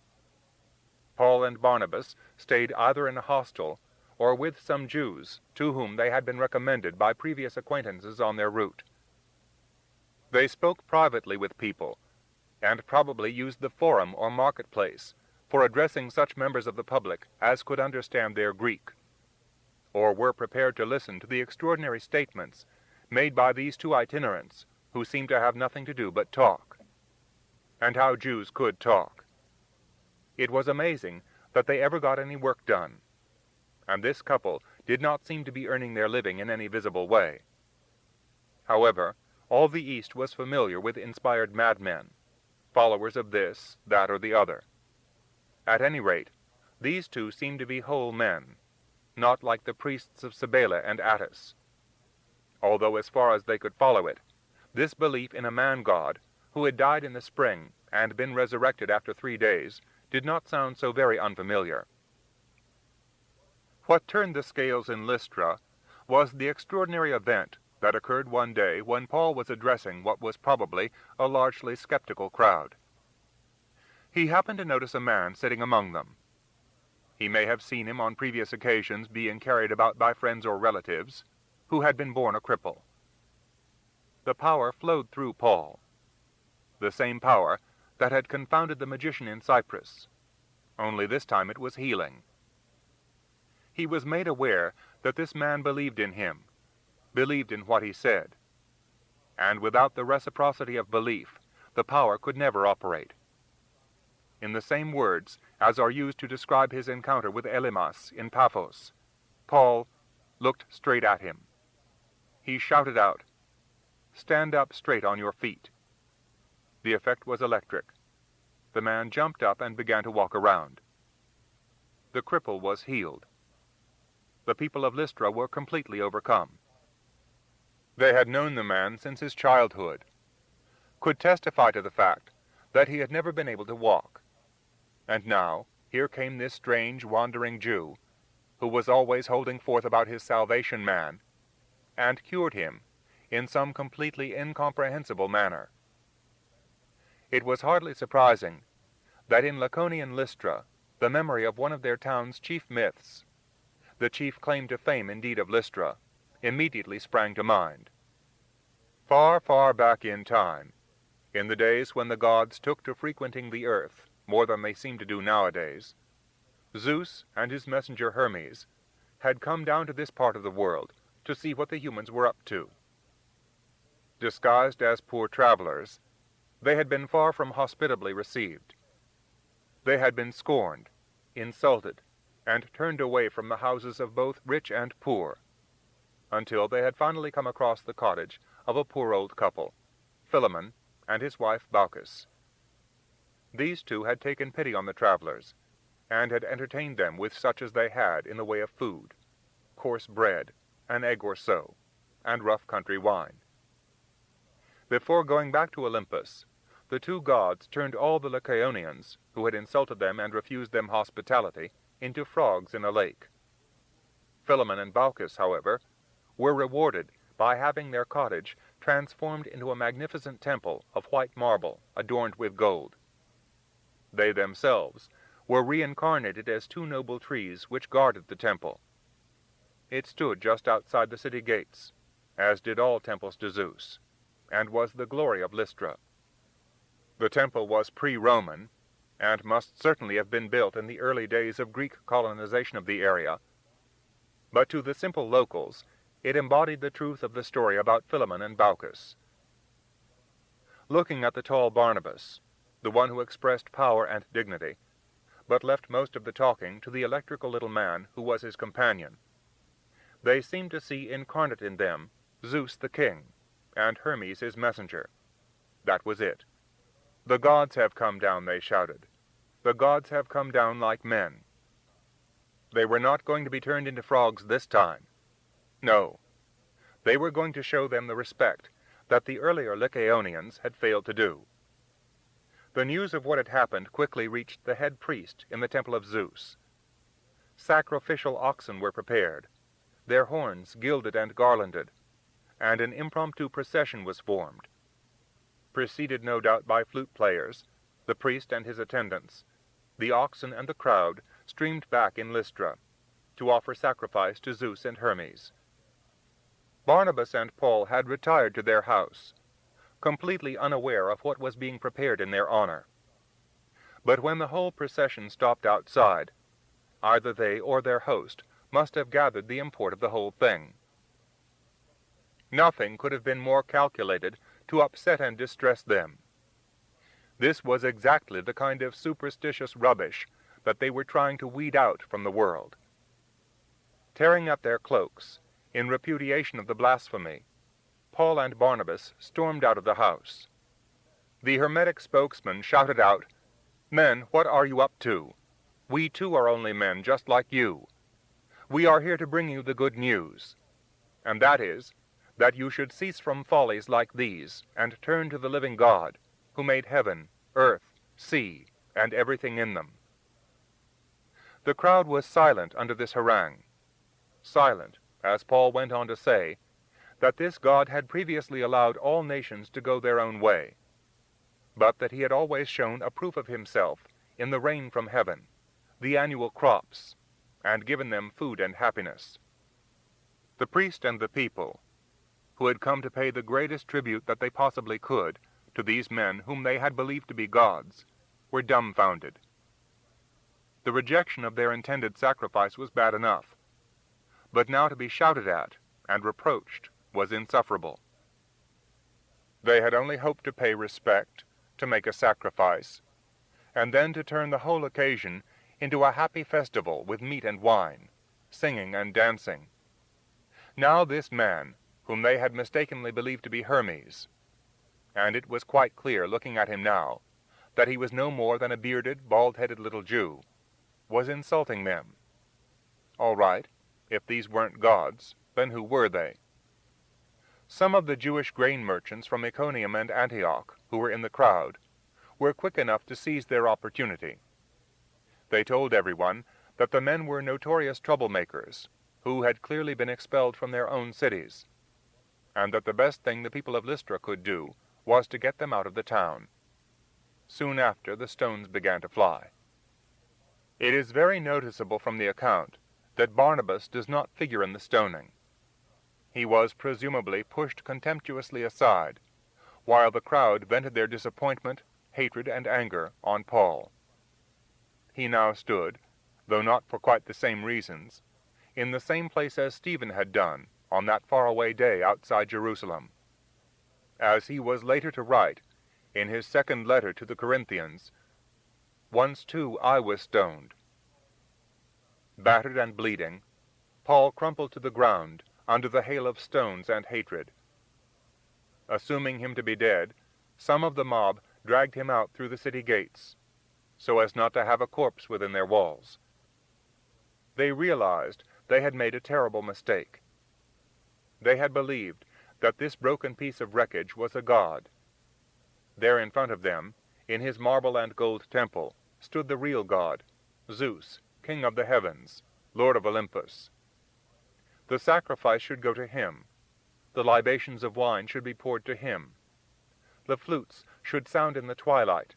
Paul and Barnabas stayed either in a hostel or with some Jews to whom they had been recommended by previous acquaintances on their route. They spoke privately with people, and probably used the forum or marketplace for addressing such members of the public as could understand their Greek, or were prepared to listen to the extraordinary statements made by these two itinerants who seemed to have nothing to do but talk. And how Jews could talk. It was amazing that they ever got any work done, and this couple did not seem to be earning their living in any visible way. However, all the East was familiar with inspired madmen, followers of this, that, or the other. At any rate, these two seemed to be whole men, not like the priests of Cybele and Attis, although as far as they could follow it, this belief in a man-god who had died in the spring and been resurrected after 3 days did not sound so very unfamiliar. What turned the scales in Lystra was the extraordinary event that occurred one day when Paul was addressing what was probably a largely skeptical crowd. He happened to notice a man sitting among them. He may have seen him on previous occasions being carried about by friends or relatives, who had been born a cripple. The power flowed through Paul, the same power that had confounded the magician in Cyprus, only this time it was healing. He was made aware that this man believed in him, believed in what he said, and without the reciprocity of belief, the power could never operate. In the same words as are used to describe his encounter with Elymas in Paphos, Paul looked straight at him. He shouted out, "Stand up straight on your feet." The effect was electric. The man jumped up and began to walk around. The cripple was healed. The people of Lystra were completely overcome. They had known the man since his childhood, could testify to the fact that he had never been able to walk. And now, here came this strange, wandering Jew, who was always holding forth about his salvation man, and cured him in some completely incomprehensible manner. It was hardly surprising that in Laconian Lystra, the memory of one of their town's chief myths, the chief claim to fame indeed of Lystra, immediately sprang to mind. Far, far back in time, in the days when the gods took to frequenting the earth more than they seem to do nowadays, Zeus and his messenger Hermes had come down to this part of the world to see what the humans were up to. Disguised as poor travelers, they had been far from hospitably received. They had been scorned, insulted, and turned away from the houses of both rich and poor, until they had finally come across the cottage of a poor old couple, Philemon and his wife Baucis. These two had taken pity on the travelers, and had entertained them with such as they had in the way of food, coarse bread, an egg or so, and rough country wine. Before going back to Olympus, the two gods turned all the Lycaonians, who had insulted them and refused them hospitality, into frogs in a lake. Philemon and Baucis, however, were rewarded by having their cottage transformed into a magnificent temple of white marble adorned with gold. They themselves were reincarnated as two noble trees which guarded the temple. It stood just outside the city gates, as did all temples to Zeus, and was the glory of Lystra. The temple was pre-Roman, and must certainly have been built in the early days of Greek colonization of the area, but to the simple locals it embodied the truth of the story about Philemon and Baucis. Looking at the tall Barnabas, the one who expressed power and dignity, but left most of the talking to the electrical little man who was his companion, they seemed to see incarnate in them Zeus the king, and Hermes his messenger. That was it. "The gods have come down," they shouted. "The gods have come down like men." They were not going to be turned into frogs this time. No. They were going to show them the respect that the earlier Lycaonians had failed to do. The news of what had happened quickly reached the head priest in the temple of Zeus. Sacrificial oxen were prepared, their horns gilded and garlanded, and an impromptu procession was formed. Preceded no doubt by flute players, the priest and his attendants, the oxen and the crowd streamed back in Lystra to offer sacrifice to Zeus and Hermes. Barnabas and Paul had retired to their house, completely unaware of what was being prepared in their honor. But when the whole procession stopped outside, either they or their host must have gathered the import of the whole thing. Nothing could have been more calculated to upset and distress them. This was exactly the kind of superstitious rubbish that they were trying to weed out from the world. Tearing up their cloaks, in repudiation of the blasphemy, Paul and Barnabas stormed out of the house. The Hermetic spokesman shouted out, "Men, what are you up to? We too are only men, just like you. We are here to bring you the good news, and that is, that you should cease from follies like these, and turn to the living God, who made heaven, earth, sea, and everything in them." The crowd was silent under this harangue. Silent, as Paul went on to say, that this God had previously allowed all nations to go their own way, but that he had always shown a proof of himself in the rain from heaven, the annual crops, and given them food and happiness. The priest and the people, who had come to pay the greatest tribute that they possibly could to these men whom they had believed to be gods, were dumbfounded. The rejection of their intended sacrifice was bad enough, but now to be shouted at and reproached was insufferable. They had only hoped to pay respect, to make a sacrifice, and then to turn the whole occasion into a happy festival with meat and wine, singing and dancing. Now this man, whom they had mistakenly believed to be Hermes, and it was quite clear, looking at him now, that he was no more than a bearded, bald-headed little Jew, was insulting them. All right, if these weren't gods, then who were they? Some of the Jewish grain merchants from Iconium and Antioch, who were in the crowd, were quick enough to seize their opportunity. They told everyone that the men were notorious troublemakers, who had clearly been expelled from their own cities, and that the best thing the people of Lystra could do was to get them out of the town. Soon after, the stones began to fly. It is very noticeable from the account that Barnabas does not figure in the stoning. He was presumably pushed contemptuously aside, while the crowd vented their disappointment, hatred, and anger on Paul. He now stood, though not for quite the same reasons, in the same place as Stephen had done on that faraway day outside Jerusalem. As he was later to write, in his second letter to the Corinthians, "Once too I was stoned." Battered and bleeding, Paul crumpled to the ground under the hail of stones and hatred. Assuming him to be dead, some of the mob dragged him out through the city gates, so as not to have a corpse within their walls. They realized they had made a terrible mistake. They had believed that this broken piece of wreckage was a god. There in front of them, in his marble and gold temple, stood the real god, Zeus, king of the heavens, lord of Olympus. The sacrifice should go to him. The libations of wine should be poured to him. The flutes should sound in the twilight,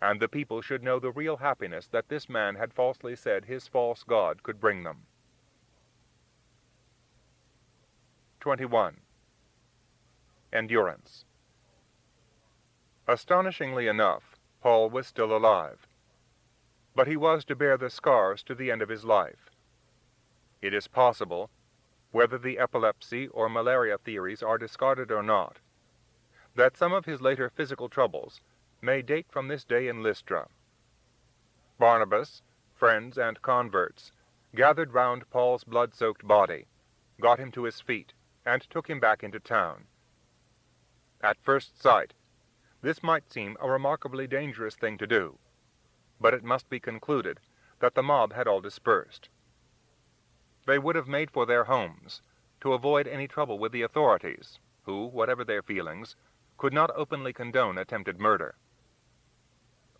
and the people should know the real happiness that this man had falsely said his false god could bring them. 21. Endurance. Astonishingly enough, Paul was still alive, but he was to bear the scars to the end of his life. It is possible, whether the epilepsy or malaria theories are discarded or not, that some of his later physical troubles may date from this day in Lystra. Barnabas, friends, and converts gathered round Paul's blood-soaked body, got him to his feet, and took him back into town. At first sight, this might seem a remarkably dangerous thing to do, but it must be concluded that the mob had all dispersed. They would have made for their homes, to avoid any trouble with the authorities, who, whatever their feelings, could not openly condone attempted murder.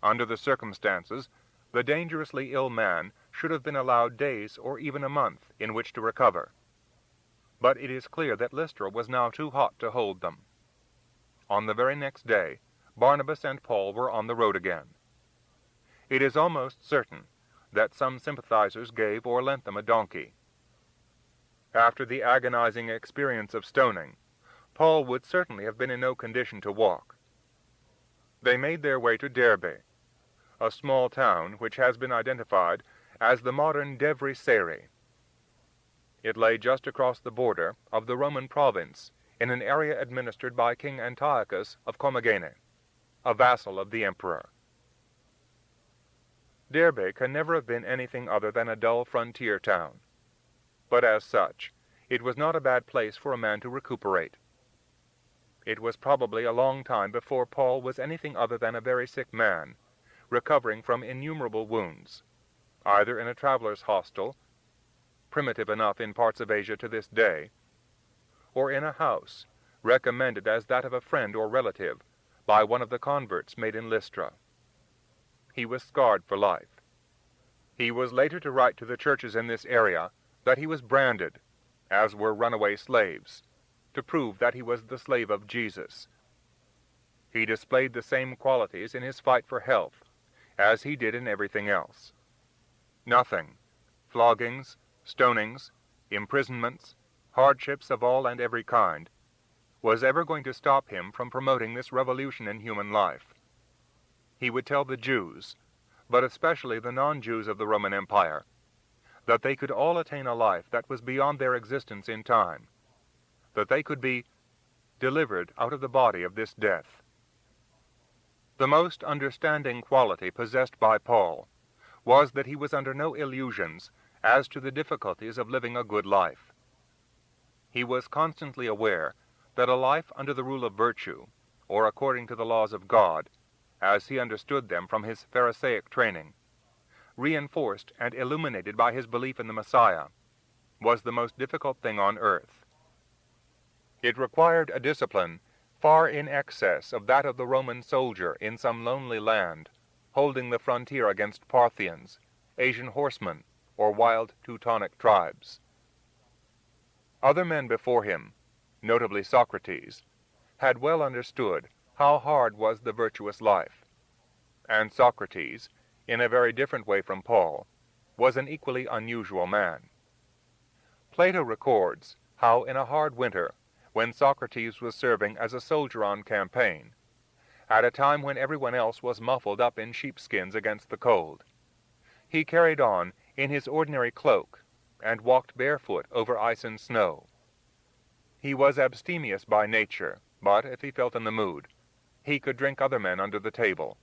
Under the circumstances, the dangerously ill man should have been allowed days or even a month in which to recover. But it is clear that Lystra was now too hot to hold them. On the very next day, Barnabas and Paul were on the road again. It is almost certain that some sympathizers gave or lent them a donkey. After the agonizing experience of stoning, Paul would certainly have been in no condition to walk. They made their way to Derbe, a small town which has been identified as the modern Devry-Seri. It lay just across the border of the Roman province in an area administered by King Antiochus of Commagene, a vassal of the emperor. Derbe can never have been anything other than a dull frontier town, but as such, it was not a bad place for a man to recuperate. It was probably a long time before Paul was anything other than a very sick man, recovering from innumerable wounds, either in a traveler's hostel, primitive enough in parts of Asia to this day, or in a house, recommended as that of a friend or relative by one of the converts made in Lystra. He was scarred for life. He was later to write to the churches in this area that he was branded, as were runaway slaves, to prove that he was the slave of Jesus. He displayed the same qualities in his fight for health as he did in everything else. Nothing, floggings, stonings, imprisonments, hardships of all and every kind, was ever going to stop him from promoting this revolution in human life. He would tell the Jews, but especially the non-Jews of the Roman Empire, that they could all attain a life that was beyond their existence in time, that they could be delivered out of the body of this death. The most understanding quality possessed by Paul was that he was under no illusions as to the difficulties of living a good life. He was constantly aware that a life under the rule of virtue, or according to the laws of God, as he understood them from his Pharisaic training, reinforced and illuminated by his belief in the Messiah, was the most difficult thing on earth. It required a discipline far in excess of that of the Roman soldier in some lonely land, holding the frontier against Parthians, Asian horsemen, or wild Teutonic tribes. Other men before him, notably Socrates, had well understood how hard was the virtuous life, and Socrates, in a very different way from Paul, was an equally unusual man. Plato records how in a hard winter, when Socrates was serving as a soldier on campaign, at a time when everyone else was muffled up in sheepskins against the cold, he carried on in his ordinary cloak and walked barefoot over ice and snow. He was abstemious by nature, but if he felt in the mood, he could drink other men under the table.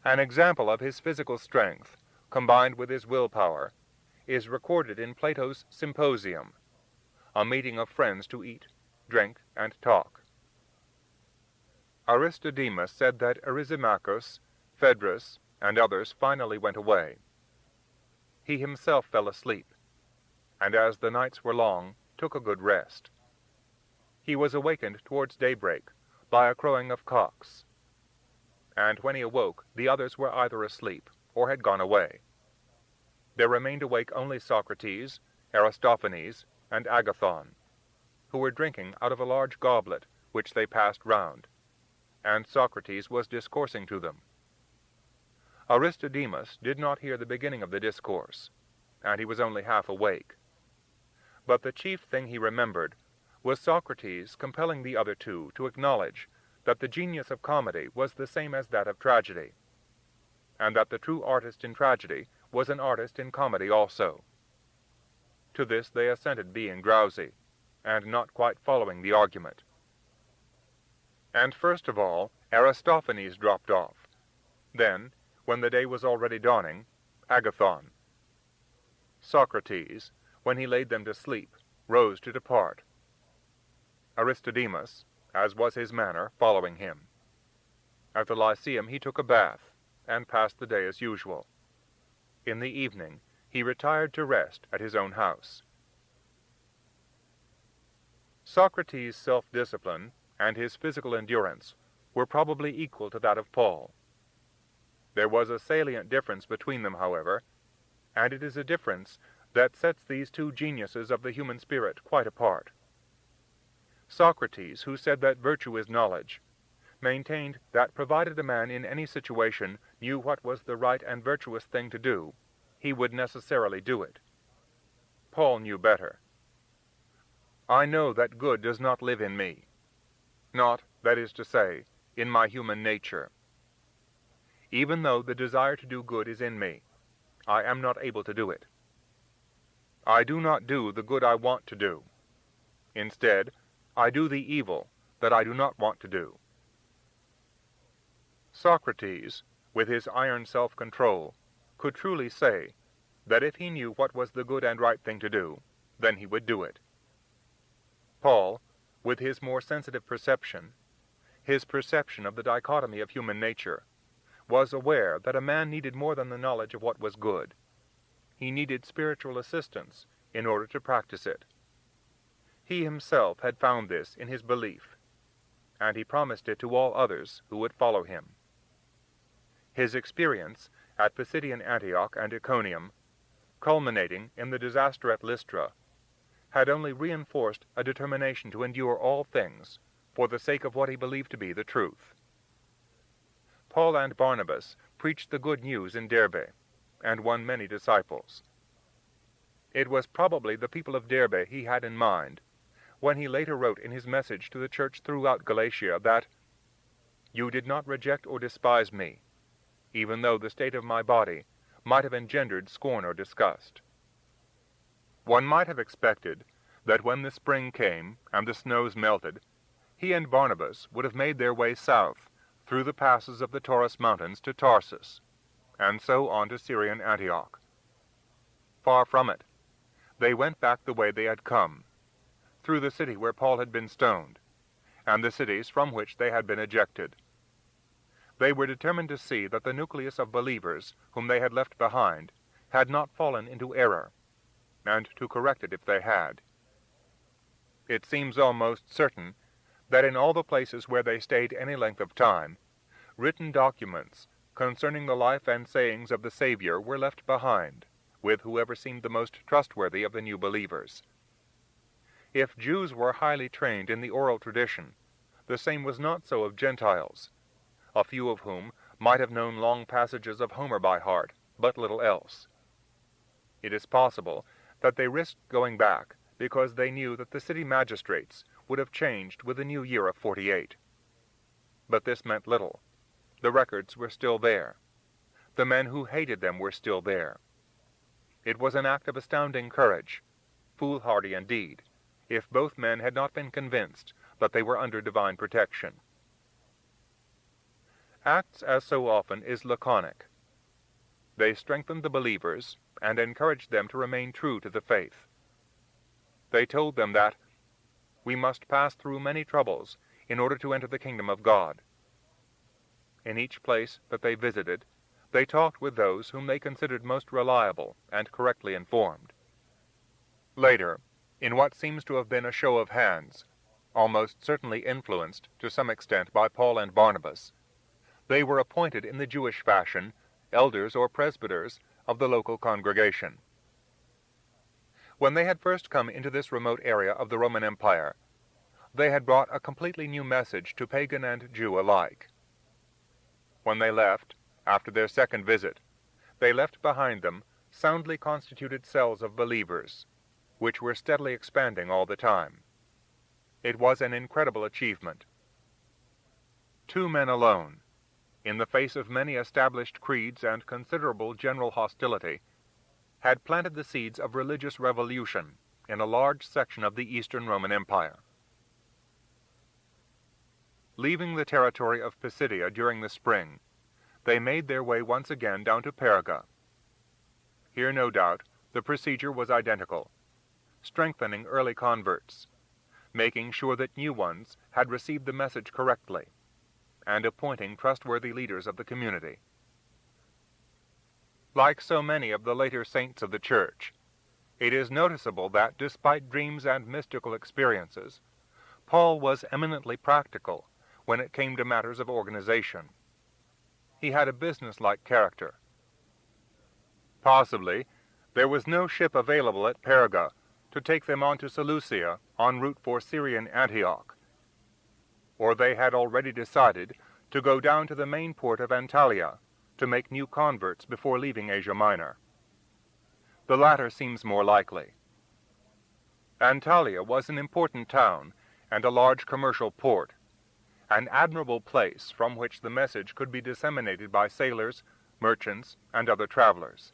An example of his physical strength, combined with his willpower, is recorded in Plato's Symposium, a meeting of friends to eat, drink, and talk. Aristodemus said that Eryximachus, Phaedrus, and others finally went away. He himself fell asleep, and as the nights were long, took a good rest. He was awakened towards daybreak by a crowing of cocks, and when he awoke, the others were either asleep or had gone away. There remained awake only Socrates, Aristophanes, and Agathon, who were drinking out of a large goblet which they passed round, and Socrates was discoursing to them. Aristodemus did not hear the beginning of the discourse, and he was only half awake. But the chief thing he remembered was Socrates compelling the other two to acknowledge that the genius of comedy was the same as that of tragedy, and that the true artist in tragedy was an artist in comedy also. To this they assented, being drowsy, and not quite following the argument. And first of all, Aristophanes dropped off. Then, when the day was already dawning, Agathon. Socrates, when he laid them to sleep, rose to depart. Aristodemus, as was his manner, following him. At the Lyceum he took a bath, and passed the day as usual. In the evening he retired to rest at his own house. Socrates' self-discipline and his physical endurance were probably equal to that of Paul. There was a salient difference between them, however, and it is a difference that sets these two geniuses of the human spirit quite apart. Socrates, who said that virtue is knowledge, maintained that provided a man in any situation knew what was the right and virtuous thing to do, he would necessarily do it. Paul knew better. I know that good does not live in me, not, that is to say, in my human nature. Even though the desire to do good is in me, I am not able to do it. I do not do the good I want to do. Instead, I do the evil that I do not want to do. Socrates, with his iron self-control, could truly say that if he knew what was the good and right thing to do, then he would do it. Paul, with his more sensitive perception, his perception of the dichotomy of human nature, was aware that a man needed more than the knowledge of what was good. He needed spiritual assistance in order to practice it. He himself had found this in his belief, and he promised it to all others who would follow him. His experience at Pisidian Antioch and Iconium, culminating in the disaster at Lystra, had only reinforced a determination to endure all things for the sake of what he believed to be the truth. Paul and Barnabas preached the good news in Derbe, and won many disciples. It was probably the people of Derbe he had in mind when he later wrote in his message to the church throughout Galatia that, "You did not reject or despise me, even though the state of my body might have engendered scorn or disgust." One might have expected that when the spring came and the snows melted, he and Barnabas would have made their way south through the passes of the Taurus mountains to Tarsus, and so on to Syrian Antioch. Far from it. They went back the way they had come, through the city where Paul had been stoned, and the cities from which they had been ejected. They were determined to see that the nucleus of believers whom they had left behind had not fallen into error, and to correct it if they had. It seems almost certain that in all the places where they stayed any length of time, written documents concerning the life and sayings of the Savior were left behind, with whoever seemed the most trustworthy of the new believers. If Jews were highly trained in the oral tradition, the same was not so of Gentiles, a few of whom might have known long passages of Homer by heart, but little else. It is possible that they risked going back because they knew that the city magistrates would have changed with the new year of 48. But this meant little. The records were still there. The men who hated them were still there. It was an act of astounding courage, foolhardy indeed, if both men had not been convinced that they were under divine protection. Acts, as so often, is laconic. They strengthened the believers and encouraged them to remain true to the faith. They told them that we must pass through many troubles in order to enter the kingdom of God, In each place that they visited, they talked with those whom they considered most reliable and correctly informed. Later, in what seems to have been a show of hands, almost certainly influenced to some extent by Paul and Barnabas, they were appointed in the Jewish fashion elders or presbyters of the local congregation. When they had first come into this remote area of the Roman Empire, they had brought a completely new message to pagan and Jew alike. When they left, after their second visit, they left behind them soundly constituted cells of believers, which were steadily expanding all the time. It was an incredible achievement. 2 men alone, in the face of many established creeds and considerable general hostility, had planted the seeds of religious revolution in a large section of the Eastern Roman Empire. Leaving the territory of Pisidia during the spring, they made their way once again down to Perga. Here, no doubt, the procedure was identical, strengthening early converts, making sure that new ones had received the message correctly, and appointing trustworthy leaders of the community. Like so many of the later saints of the Church, it is noticeable that, despite dreams and mystical experiences, Paul was eminently practical when it came to matters of organization. He had a business-like character. Possibly, there was no ship available at Perga to take them on to Seleucia en route for Syrian Antioch, or they had already decided to go down to the main port of Antalya to make new converts before leaving Asia Minor. The latter seems more likely. Antalya was an important town and a large commercial port, an admirable place from which the message could be disseminated by sailors, merchants, and other travelers.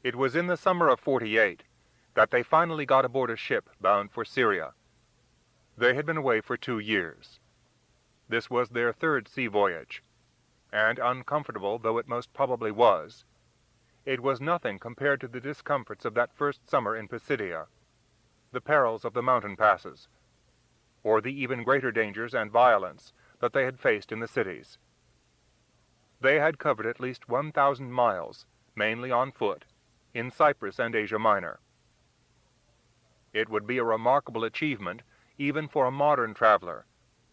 It was in the summer of 48 that they finally got aboard a ship bound for Syria. They had been away for 2 years. This was their 3rd sea voyage, and uncomfortable though it most probably was, it was nothing compared to the discomforts of that first summer in Pisidia, the perils of the mountain passes, or the even greater dangers and violence that they had faced in the cities. They had covered at least 1,000 miles, mainly on foot, in Cyprus and Asia Minor. It would be a remarkable achievement even for a modern traveler,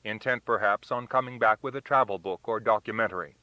intent perhaps on coming back with a travel book or documentary.